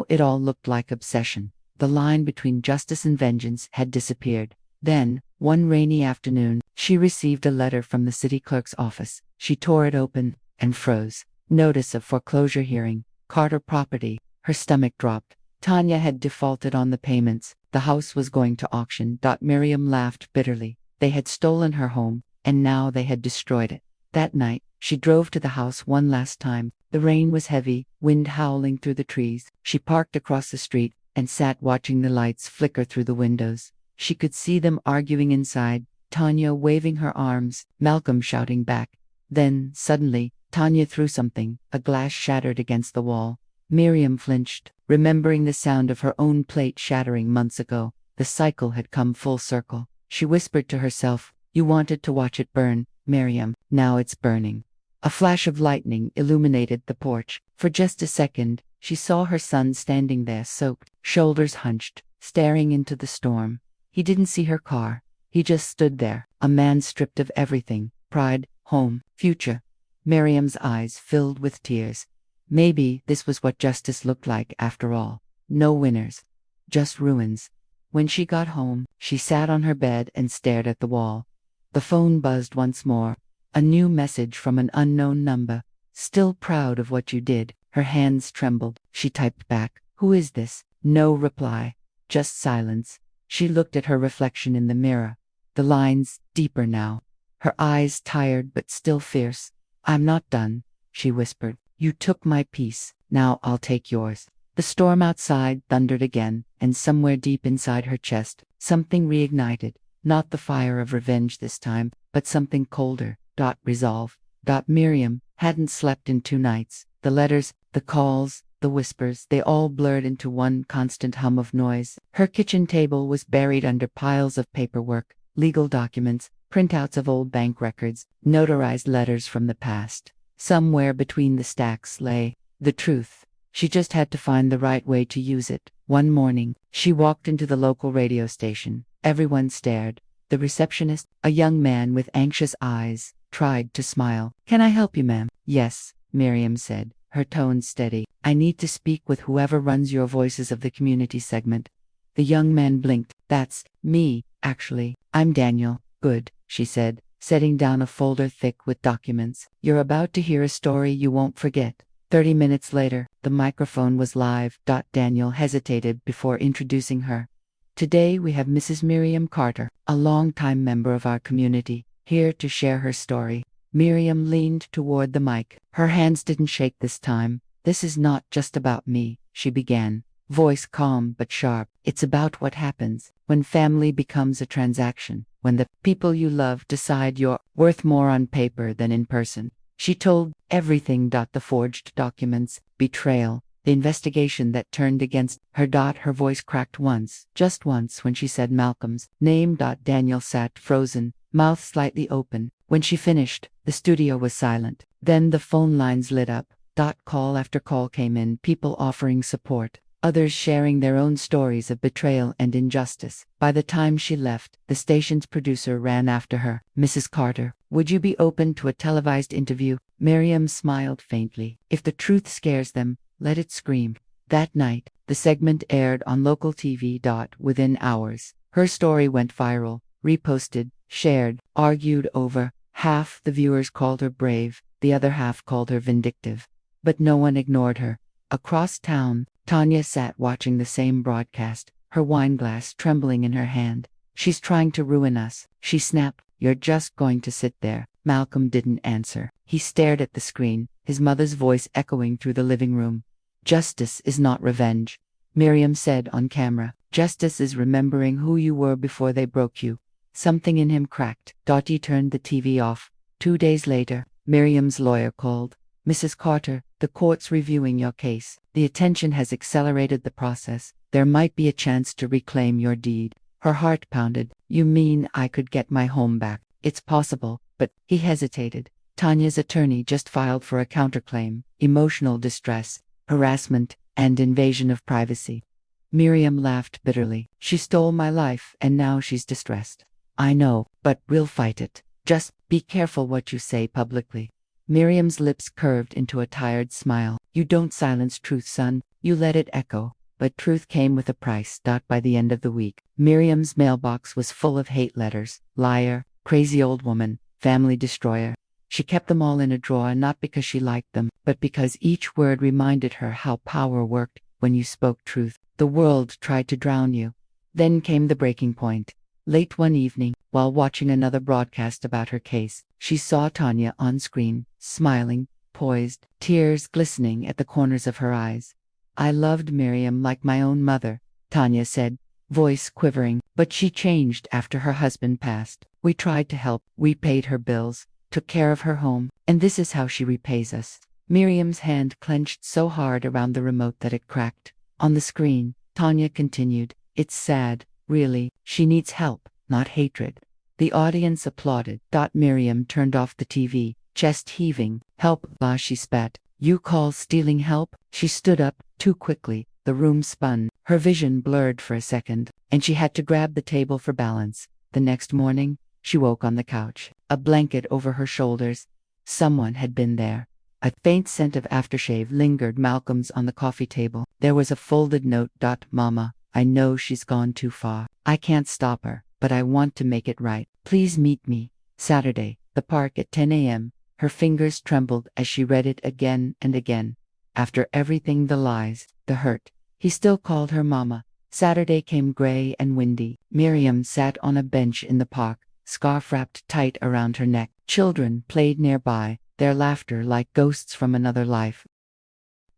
it all looked like obsession. The line between justice and vengeance had disappeared. Then, one rainy afternoon, she received a letter from the city clerk's office. She tore it open and froze. Notice of foreclosure hearing. Carter property. Her stomach dropped. Tanya had defaulted on the payments. The house was going to auction. Miriam laughed bitterly. They had stolen her home, and now they had destroyed it. That night, she drove to the house one last time. The rain was heavy, wind howling through the trees. She parked across the street and sat watching the lights flicker through the windows. She could see them arguing inside, Tanya waving her arms, Malcolm shouting back. Then, suddenly, Tanya threw something. A glass shattered against the wall. Miriam flinched, remembering the sound of her own plate shattering months ago. The cycle had come full circle. She whispered to herself, "You wanted to watch it burn, Miriam. Now it's burning." A flash of lightning illuminated the porch. For just a second, she saw her son standing there soaked, shoulders hunched, staring into the storm. He didn't see her car. He just stood there, a man stripped of everything: pride, home, future. Miriam's eyes filled with tears. Maybe this was what justice looked like after all. No winners. Just ruins. When she got home, she sat on her bed and stared at the wall. The phone buzzed once more. A new message from an unknown number. "Still proud of what you did." Her hands trembled. She typed back, "Who is this?" No reply. Just silence. She looked at her reflection in the mirror. The lines deeper now. Her eyes tired but still fierce. "I'm not done," she whispered. You took my peace, now I'll take yours. The storm outside thundered again, and somewhere deep inside her chest, something reignited. Not the fire of revenge this time, but something colder. Resolve. Miriam hadn't slept in 2 nights. The letters, the calls, the whispers, they all blurred into one constant hum of noise. Her kitchen table was buried under piles of paperwork, legal documents, printouts of old bank records, notarized letters from the past. Somewhere between the stacks lay the truth. She just had to find the right way to use it. One morning, she walked into the local radio station. Everyone stared. The receptionist, a young man with anxious eyes, tried to smile. "Can I help you, ma'am?" "Yes," Miriam said, her tone steady. "I need to speak with whoever runs your Voices of the Community segment." The young man blinked. "That's me, actually. I'm Daniel." "Good," she said, setting down a folder thick with documents. "You're about to hear a story you won't forget." 30 minutes later, the microphone was live. Daniel hesitated before introducing her. "Today we have Mrs. Miriam Carter, a longtime member of our community, here to share her story." Miriam leaned toward the mic. Her hands didn't shake this time. "This is not just about me," she began, voice calm but sharp. "It's about what happens when family becomes a transaction, when the people you love decide you're worth more on paper than in person." She told everything. The forged documents, betrayal, the investigation that turned against her. Her voice cracked once, just once, when she said Malcolm's name. Daniel sat frozen, mouth slightly open. When she finished, the studio was silent. Then the phone lines lit up. Call after call came in, people offering support, others sharing their own stories of betrayal and injustice. By the time she left, the station's producer ran after her. "Mrs. Carter, would you be open to a televised interview?" Miriam smiled faintly. "If the truth scares them, let it scream." That night, the segment aired on local TV. Within hours, her story went viral, reposted, shared, argued over. Half the viewers called her brave, the other half called her vindictive. But no one ignored her. Across town, Tanya sat watching the same broadcast, her wineglass trembling in her hand. "She's trying to ruin us," she snapped. "You're just going to sit there." Malcolm didn't answer. He stared at the screen, his mother's voice echoing through the living room. "Justice is not revenge," Miriam said on camera. "Justice is remembering who you were before they broke you." Something in him cracked. He turned the TV off. 2 days later, Miriam's lawyer called. "Mrs. Carter, the court's reviewing your case. The attention has accelerated the process. There might be a chance to reclaim your deed." Her heart pounded. "You mean I could get my home back?" "It's possible, but—" He hesitated. "Tanya's attorney just filed for a counterclaim, emotional distress, harassment, and invasion of privacy." Miriam laughed bitterly. "She stole my life, and now she's distressed." "I know, but we'll fight it. Just be careful what you say publicly." Miriam's lips curved into a tired smile. "You don't silence truth, son. You let it echo." But truth came with a price. By the end of the week, Miriam's mailbox was full of hate letters. Liar, crazy old woman, family destroyer. She kept them all in a drawer, not because she liked them, but because each word reminded her how power worked when you spoke truth. The world tried to drown you. Then came the breaking point. Late one evening, while watching another broadcast about her case, she saw Tanya on screen, smiling, poised, tears glistening at the corners of her eyes. "I loved Miriam like my own mother," Tanya said, voice quivering, "but she changed after her husband passed. We tried to help, we paid her bills, took care of her home, and this is how she repays us." Miriam's hand clenched so hard around the remote that it cracked. On the screen, Tanya continued, "It's sad, really. She needs help, not hatred." The audience applauded. Miriam turned off the TV, chest heaving. "Help," she spat. "You call stealing help?" She stood up, too quickly. The room spun. Her vision blurred for a second, and she had to grab the table for balance. The next morning, she woke on the couch, a blanket over her shoulders. Someone had been there. A faint scent of aftershave lingered. Malcolm's on the coffee table. There was a folded note. "Mama, I know she's gone too far. I can't stop her, but I want to make it right. Please meet me. Saturday, the park at 10 a.m. Her fingers trembled as she read it again and again. After everything, the lies, the hurt, he still called her Mama. Saturday came gray and windy. Miriam sat on a bench in the park, scarf wrapped tight around her neck. Children played nearby, their laughter like ghosts from another life.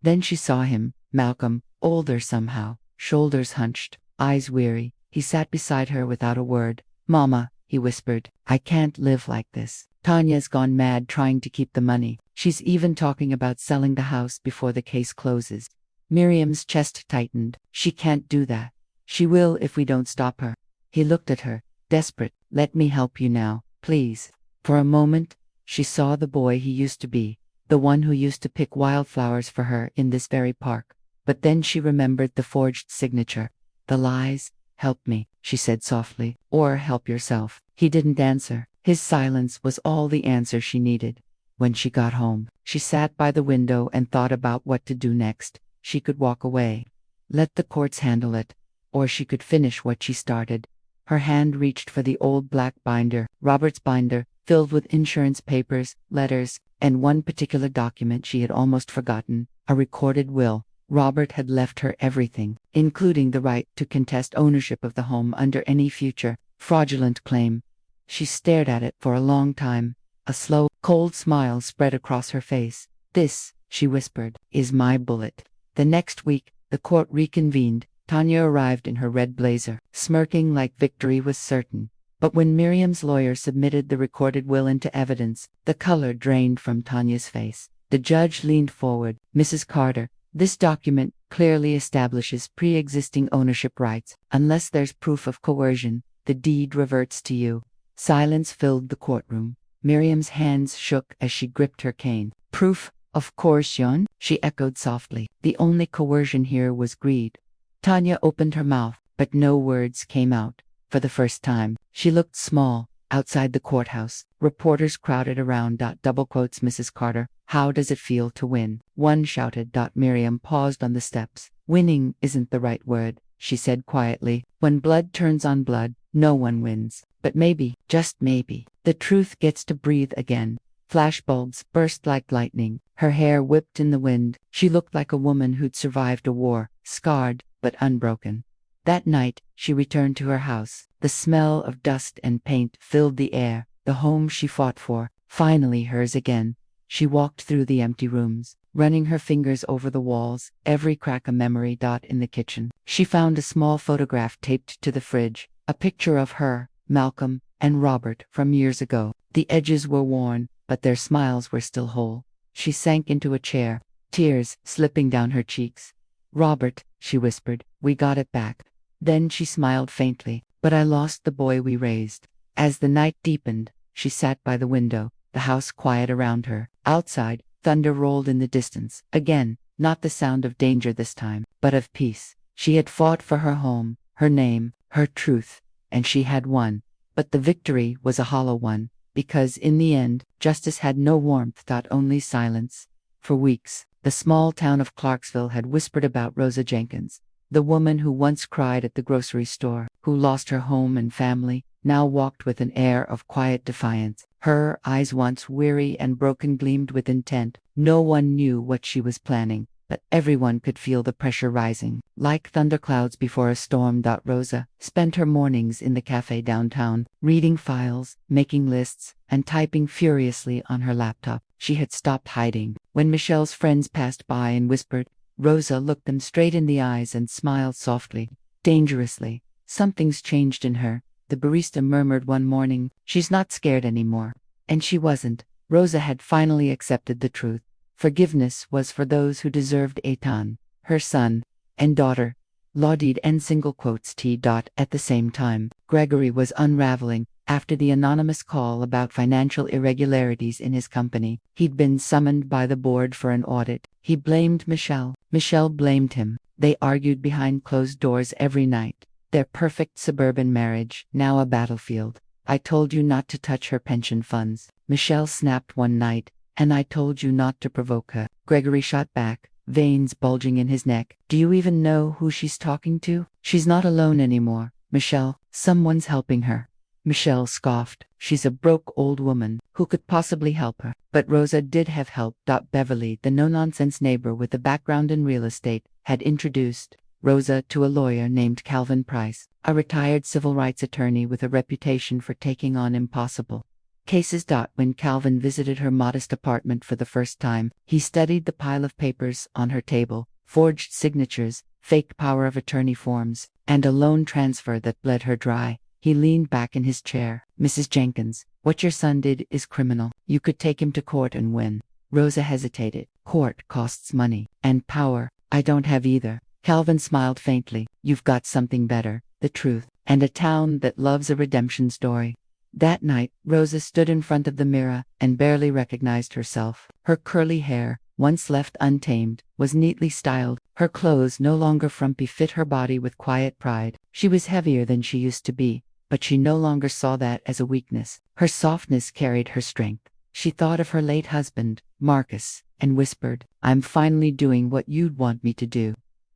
Then she saw him, Malcolm, older somehow, shoulders hunched, eyes weary. He sat beside her without a word. "Mama," he whispered, "I can't live like this. Tanya's gone mad trying to keep the money. She's even talking about selling the house before the case closes." Miriam's chest tightened. "She can't do that. She will if we don't stop her." He looked at her, desperate. "Let me help you now, please." For a moment, she saw the boy he used to be, the one who used to pick wildflowers for her in this very park. But then she remembered the forged signature. The lies. "Help me," she said softly, "or help yourself." He didn't answer. His silence was all the answer she needed. When she got home, she sat by the window and thought about what to do next. She could walk away. Let the courts handle it. Or she could finish what she started. Her hand reached for the old black binder, Robert's binder, filled with insurance papers, letters, and one particular document she had almost forgotten, a recorded will. Robert had left her everything, including the right to contest ownership of the home under any future, fraudulent claim. She stared at it for a long time. A slow, cold smile spread across her face. "This," she whispered, "is my bullet." The next week, the court reconvened. Tanya arrived in her red blazer, smirking like victory was certain. But when Miriam's lawyer submitted the recorded will into evidence, the color drained from Tanya's face. The judge leaned forward. "Mrs. Carter, this document clearly establishes pre-existing ownership rights. Unless there's proof of coercion, the deed reverts to you." Silence filled the courtroom. Miriam's hands shook as she gripped her cane. "Proof of coercion?" she echoed softly. "The only coercion here was greed." Tanya opened her mouth, but no words came out. For the first time, she looked small. Outside the courthouse, reporters crowded around. "Mrs. Carter, how does it feel to win?" one shouted. Miriam paused on the steps. "Winning isn't the right word," she said quietly. "When blood turns on blood, no one wins. But maybe, just maybe, the truth gets to breathe again." Flashbulbs burst like lightning. Her hair whipped in the wind. She looked like a woman who'd survived a war, scarred, but unbroken. That night, she returned to her house. The smell of dust and paint filled the air, the home she fought for, finally hers again. She walked through the empty rooms, running her fingers over the walls, every crack a memory. In the kitchen, she found a small photograph taped to the fridge, a picture of her, Malcolm, and Robert from years ago. The edges were worn, but their smiles were still whole. She sank into a chair, tears slipping down her cheeks. "Robert," she whispered, "we got it back." Then she smiled faintly. "But I lost the boy we raised." As the night deepened, she sat by the window, the house quiet around her. Outside, thunder rolled in the distance. Again, not the sound of danger this time, but of peace. She had fought for her home, her name, her truth, and she had won. But the victory was a hollow one, because in the end, justice had no warmth. Only silence. For weeks, the small town of Clarksville had whispered about Rosa Jenkins, the woman who once cried at the grocery store, who lost her home and family, now walked with an air of quiet defiance. Her eyes, once weary and broken, gleamed with intent. No one knew what she was planning, but everyone could feel the pressure rising, like thunderclouds before a storm. Rosa spent her mornings in the cafe downtown, reading files, making lists, and typing furiously on her laptop. She had stopped hiding. When Michelle's friends passed by and whispered, Rosa looked them straight in the eyes and smiled softly, dangerously. "Something's changed in her," the barista murmured one morning. "She's not scared anymore." And she wasn't. Rosa had finally accepted the truth. Forgiveness was for those who deserved Eitan, her son, and daughter. Lauded and single quotes T. At the same time, Gregory was unraveling. After the anonymous call about financial irregularities in his company, he'd been summoned by the board for an audit. He blamed Michelle. Michelle blamed him. They argued behind closed doors every night. Their perfect suburban marriage, now a battlefield. "I told you not to touch her pension funds," Michelle snapped one night, "and I told you not to provoke her." Gregory shot back, veins bulging in his neck. "Do you even know who she's talking to? She's not alone anymore, Michelle. Someone's helping her." Michelle scoffed. "She's a broke old woman. Who could possibly help her?" But Rosa did have help. Beverly, the no-nonsense neighbor with a background in real estate, had introduced Rosa to a lawyer named Calvin Price, a retired civil rights attorney with a reputation for taking on impossible Cases. When Calvin visited her modest apartment for the first time, he studied the pile of papers on her table, forged signatures, fake power of attorney forms, and a loan transfer that bled her dry. He leaned back in his chair. Mrs. Jenkins, what your son did is criminal. You could take him to court and win. Rosa hesitated. Court costs money. And power. I don't have either. Calvin smiled faintly. You've got something better, the truth, and a town that loves a redemption story. That night, Rosa stood in front of the mirror and barely recognized herself. Her curly hair, once left untamed, was neatly styled. Her clothes, no longer frumpy, fit her body with quiet pride. She was heavier than she used to be, but she no longer saw that as a weakness. Her softness carried her strength. She thought of her late husband, Marcus, and whispered, I'm finally doing what you'd want me to do.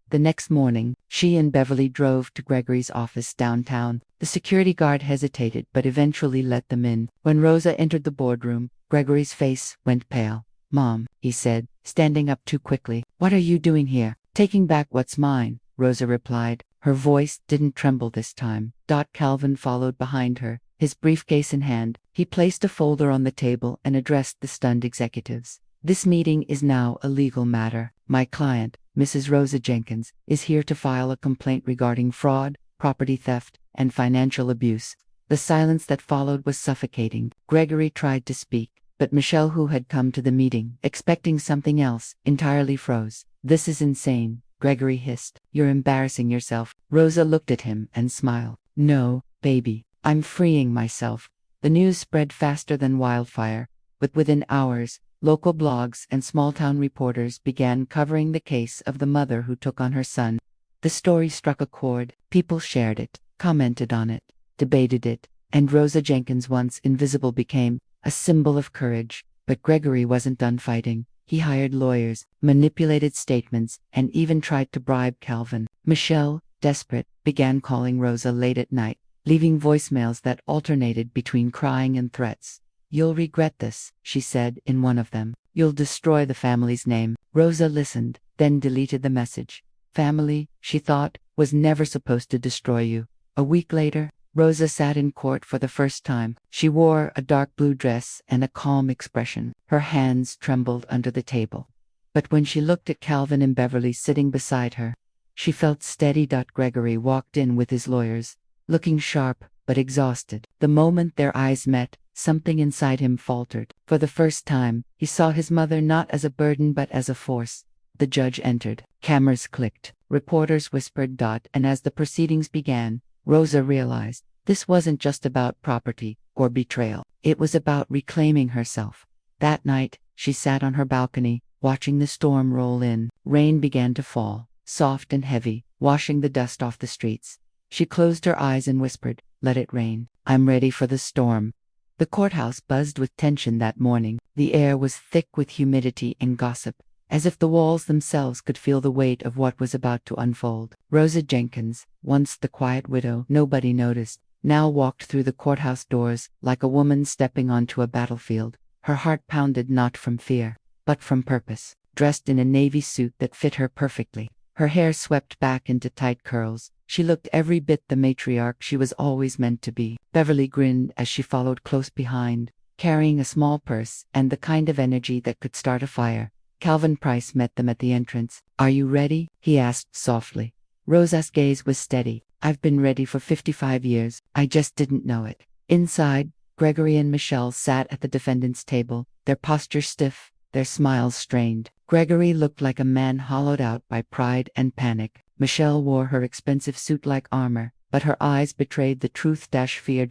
The next morning, she and Beverly drove to Gregory's office downtown. The security guard hesitated but eventually let them in. When Rosa entered the boardroom, Gregory's face went pale. Mom, he said, standing up too quickly. What are you doing here? Taking back what's mine, Rosa replied. Her voice didn't tremble this time. Calvin followed behind her, his briefcase in hand. He placed a folder on the table and addressed the stunned executives. This meeting is now a legal matter. My client, Mrs. Rosa Jenkins, is here to file a complaint regarding fraud, property theft, and financial abuse. The silence that followed was suffocating. Gregory tried to speak, but Michelle, who had come to the meeting expecting something else, entirely froze. This is insane, Gregory hissed. You're embarrassing yourself. Rosa looked at him and smiled. No, baby, I'm freeing myself. The news spread faster than wildfire, but within hours, local blogs and small-town reporters began covering the case of the mother who took on her son. The story struck a chord. People shared it, commented on it, debated it, and Rosa Jenkins, once invisible, became a symbol of courage. But Gregory wasn't done fighting. He hired lawyers, manipulated statements, and even tried to bribe Calvin. Michelle, desperate, began calling Rosa late at night, leaving voicemails that alternated between crying and threats. You'll regret this, she said in one of them. You'll destroy the family's name. Rosa listened, then deleted the message. Family, she thought, was never supposed to destroy you. A week later, Rosa sat in court for the first time. She wore a dark blue dress and a calm expression. Her hands trembled under the table. But when she looked at Calvin and Beverly sitting beside her, she felt steady. Gregory walked in with his lawyers, looking sharp but exhausted. The moment their eyes met, something inside him faltered. For the first time, he saw his mother not as a burden but as a force. The judge entered. Cameras clicked. Reporters whispered. And as the proceedings began, Rosa realized this wasn't just about property or betrayal. It was about reclaiming herself. That night, she sat on her balcony, watching the storm roll in. Rain began to fall, soft and heavy, washing the dust off the streets. She closed her eyes and whispered, Let it rain. I'm ready for the storm. The courthouse buzzed with tension that morning. The air was thick with humidity and gossip, as if the walls themselves could feel the weight of what was about to unfold. Rosa Jenkins, once the quiet widow nobody noticed, now walked through the courthouse doors like a woman stepping onto a battlefield. Her heart pounded not from fear, but from purpose. Dressed in a navy suit that fit her perfectly, her hair swept back into tight curls, she looked every bit the matriarch she was always meant to be. Beverly grinned as she followed close behind, carrying a small purse and the kind of energy that could start a fire. Calvin Price met them at the entrance. Are you ready? He asked softly. Rosa's gaze was steady. I've been ready for 55 years. I just didn't know it. Inside, Gregory and Michelle sat at the defendant's table, their posture stiff, their smiles strained. Gregory looked like a man hollowed out by pride and panic. Michelle wore her expensive suit like armor, but her eyes betrayed the truth-fear.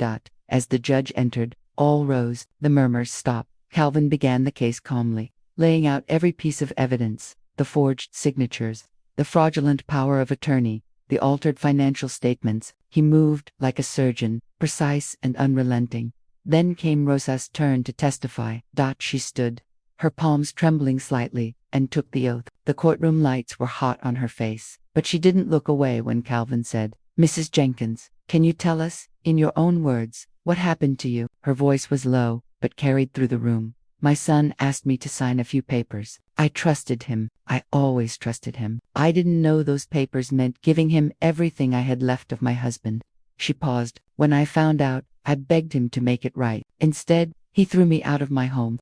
As the judge entered, all rose, the murmurs stopped. Calvin began the case calmly, laying out every piece of evidence, the forged signatures, the fraudulent power of attorney, the altered financial statements. He moved like a surgeon, precise and unrelenting. Then came Rosa's turn to testify. She stood, her palms trembling slightly, and took the oath. The courtroom lights were hot on her face, but she didn't look away when Calvin said, Mrs. Jenkins, can you tell us, in your own words, what happened to you? Her voice was low, but carried through the room. My son asked me to sign a few papers. I trusted him. I always trusted him. I didn't know those papers meant giving him everything I had left of my husband. She paused. When I found out, I begged him to make it right. Instead, He threw me out of my home.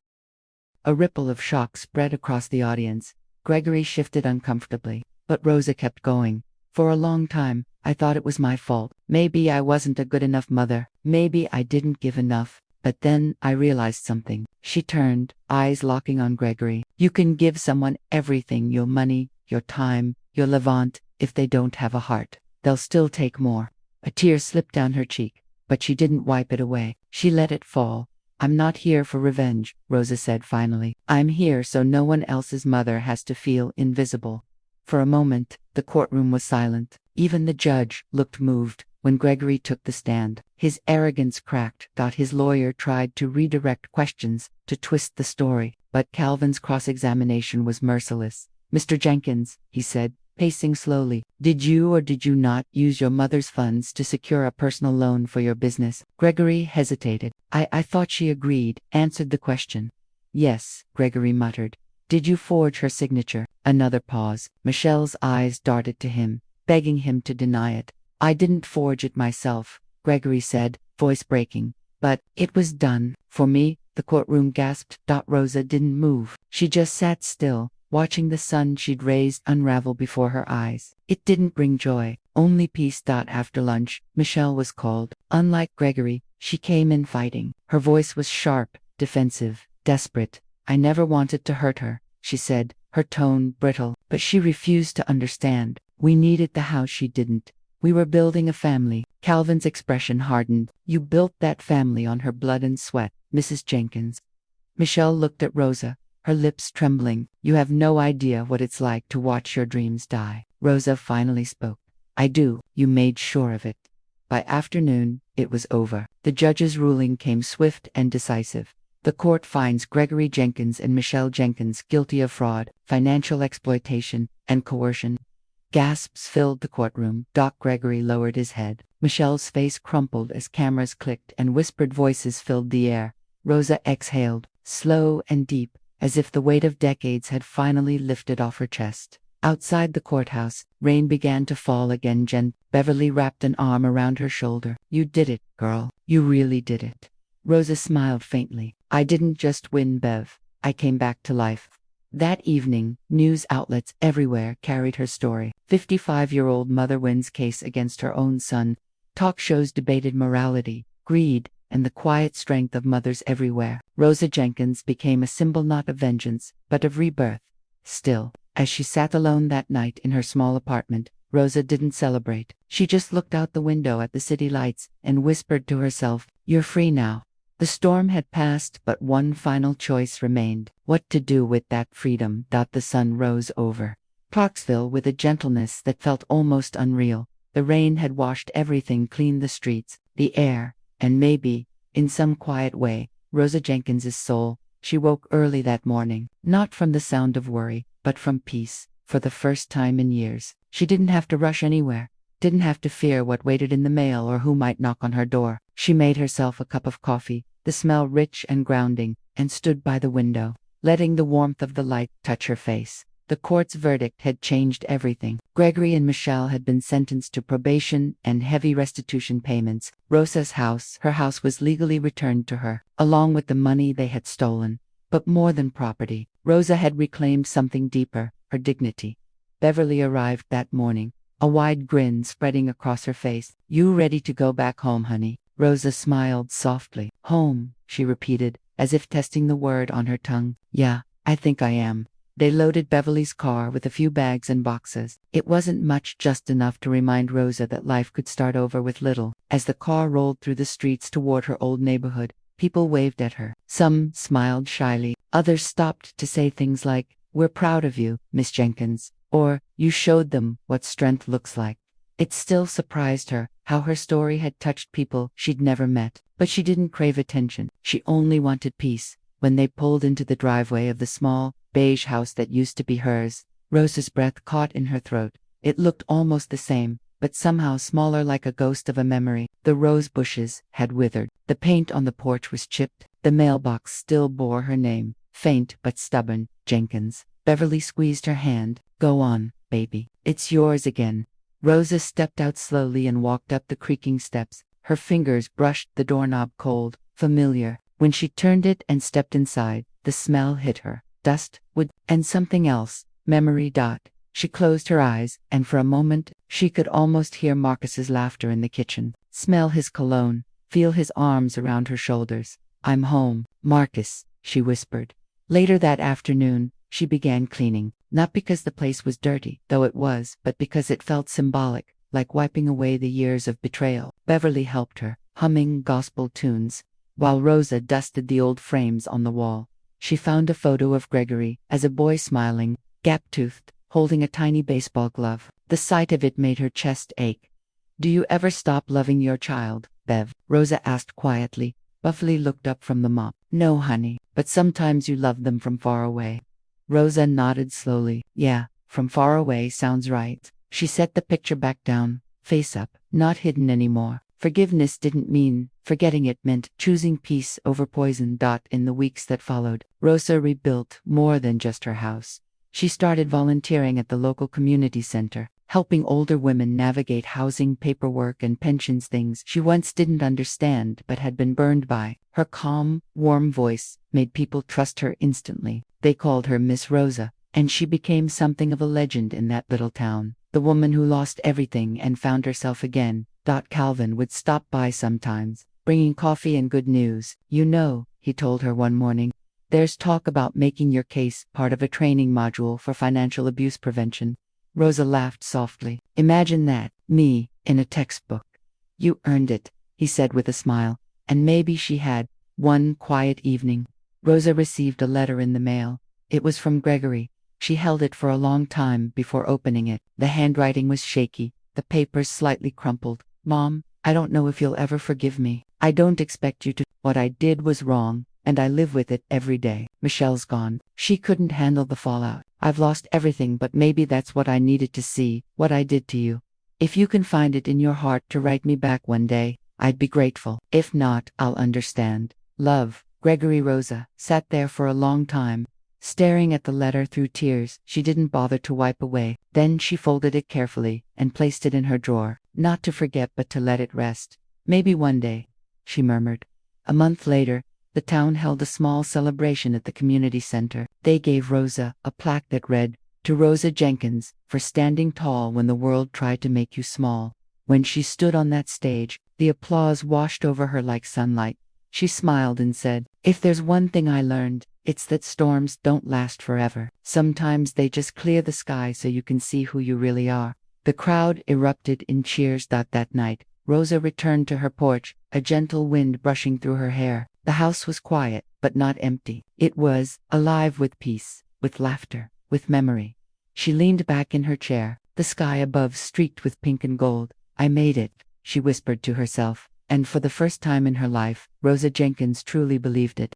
A ripple of shock spread across the audience. Gregory shifted uncomfortably, but Rosa kept going. For a long time, I thought it was my fault. Maybe I wasn't a good enough mother. Maybe I didn't give enough. But then I realized something. She turned, eyes locking on Gregory. You can give someone everything, your money, your time, your levant. If they don't have a heart, they'll still take more. A tear slipped down her cheek, but she didn't wipe it away. She let it fall. I'm not here for revenge, Rosa said finally. I'm here so no one else's mother has to feel invisible. For a moment, the courtroom was silent. Even the judge looked moved when Gregory took the stand. His arrogance cracked. His lawyer tried to redirect questions, to twist the story, but Calvin's cross-examination was merciless. Mr. Jenkins, he said, pacing slowly, did you or did you not use your mother's funds to secure a personal loan for your business? Gregory hesitated. I thought she agreed, answered the question. Yes, Gregory muttered. Did you forge her signature? Another pause. Michelle's eyes darted to him, begging him to deny it. I didn't forge it myself, Gregory said, voice breaking. But it was done. For me, the courtroom gasped. Rosa didn't move. She just sat still, watching the sun she'd raised unravel before her eyes. It didn't bring joy, only peace. After lunch, Michelle was called. Unlike Gregory, she came in fighting. Her voice was sharp, defensive, desperate. I never wanted to hurt her, she said, her tone brittle, but she refused to understand. We needed the house, she didn't. We were building a family. Calvin's expression hardened. You built that family on her blood and sweat, Mrs. Jenkins. Michelle looked at Rosa, her lips trembling. You have no idea what it's like to watch your dreams die. Rosa finally spoke. I do. You made sure of it. By afternoon, it was over. The judge's ruling came swift and decisive. The court finds Gregory Jenkins and Michelle Jenkins guilty of fraud, financial exploitation, and coercion. Gasps filled the courtroom. Gregory lowered his head. Michelle's face crumpled as cameras clicked and whispered voices filled the air. Rosa exhaled, slow and deep, as if the weight of decades had finally lifted off her chest. Outside the courthouse, rain began to fall again. Beverly wrapped an arm around her shoulder. You did it, girl. You really did it. Rosa smiled faintly. I didn't just win, Bev. I came back to life. That evening, news outlets everywhere carried her story. 55-year-old mother wins case against her own son. Talk shows debated morality, greed, and the quiet strength of mothers everywhere. Rosa Jenkins became a symbol not of vengeance, but of rebirth. Still, as she sat alone that night in her small apartment, Rosa didn't celebrate. She just looked out the window at the city lights and whispered to herself, "You're free now." The storm had passed, but one final choice remained. What to do with that freedom? The sun rose over Clarksville with a gentleness that felt almost unreal. The rain had washed everything clean, the streets, the air, and maybe, in some quiet way, Rosa Jenkins's soul. She woke early that morning, not from the sound of worry, but from peace. For the first time in years, she didn't have to rush anywhere, didn't have to fear what waited in the mail or who might knock on her door. She made herself a cup of coffee, the smell rich and grounding, and stood by the window, letting the warmth of the light touch her face. The court's verdict had changed everything. Gregory and Michelle had been sentenced to probation and heavy restitution payments. Rosa's house, her house, was legally returned to her, along with the money they had stolen. But more than property, Rosa had reclaimed something deeper, her dignity. Beverly arrived that morning, a wide grin spreading across her face. You ready to go back home, honey? Rosa smiled softly. Home, she repeated, as if testing the word on her tongue. Yeah, I think I am. They loaded Beverly's car with a few bags and boxes. It wasn't much, just enough to remind Rosa that life could start over with little. As the car rolled through the streets toward her old neighborhood, people waved at her. Some smiled shyly, others stopped to say things like, "We're proud of you, Miss Jenkins," or "You showed them what strength looks like." It still surprised her how her story had touched people she'd never met. But she didn't crave attention. She only wanted peace. When they pulled into the driveway of the small, beige house that used to be hers, Rosa's breath caught in her throat. It looked almost the same, but somehow smaller, like a ghost of a memory. The rose bushes had withered. The paint on the porch was chipped. The mailbox still bore her name, faint but stubborn, Jenkins. Beverly squeezed her hand. Go on, baby. It's yours again. Rosa stepped out slowly and walked up the creaking steps. Her fingers brushed the doorknob, cold, familiar. When she turned it and stepped inside, the smell hit her. Dust, wood, and something else. Memory. She closed her eyes, and for a moment, she could almost hear Marcus's laughter in the kitchen. Smell his cologne. Feel his arms around her shoulders. I'm home, Marcus, she whispered. Later that afternoon, she began cleaning, not because the place was dirty, though it was, but because it felt symbolic, like wiping away the years of betrayal. Beverly helped her, humming gospel tunes, while Rosa dusted the old frames on the wall. She found a photo of Gregory, as a boy smiling, gap-toothed, holding a tiny baseball glove. The sight of it made her chest ache. Do you ever stop loving your child, Bev? Rosa asked quietly. Beverly looked up from the mop. No, honey, but sometimes you love them from far away. Rosa nodded slowly. Yeah, from far away sounds right. She set the picture back down, face up, not hidden anymore. Forgiveness didn't mean forgetting, it meant choosing peace over poison. In the weeks that followed, Rosa rebuilt more than just her house. She started volunteering at the local community center, helping older women navigate housing, paperwork, and pensions, things she once didn't understand but had been burned by. Her calm, warm voice made people trust her instantly. They called her Miss Rosa, and she became something of a legend in that little town. The woman who lost everything and found herself again. Calvin would stop by sometimes, bringing coffee and good news. You know, he told her one morning, there's talk about making your case part of a training module for financial abuse prevention. Rosa laughed softly. Imagine that, me, in a textbook. You earned it, he said with a smile. And maybe she had. One quiet evening, Rosa received a letter in the mail. It was from Gregory. She held it for a long time before opening it. The handwriting was shaky, the papers slightly crumpled. Mom, I don't know if you'll ever forgive me. I don't expect you to. What I did was wrong, and I live with it every day. Michelle's gone. She couldn't handle the fallout. I've lost everything, but maybe that's what I needed to see, what I did to you. If you can find it in your heart to write me back one day, I'd be grateful. If not, I'll understand. Love, Gregory. Rosa sat there for a long time, staring at the letter through tears she didn't bother to wipe away. Then she folded it carefully and placed it in her drawer, not to forget but to let it rest. Maybe one day, she murmured. A month later, the town held a small celebration at the community center. They gave Rosa a plaque that read, "To Rosa Jenkins, for standing tall when the world tried to make you small." When she stood on that stage, the applause washed over her like sunlight. She smiled and said, "If there's one thing I learned, it's that storms don't last forever. Sometimes they just clear the sky so you can see who you really are." The crowd erupted in cheers. That night, Rosa returned to her porch, a gentle wind brushing through her hair. The house was quiet, but not empty. It was alive with peace, with laughter, with memory. She leaned back in her chair, the sky above streaked with pink and gold. I made it, she whispered to herself, and for the first time in her life, Rosa Jenkins truly believed it.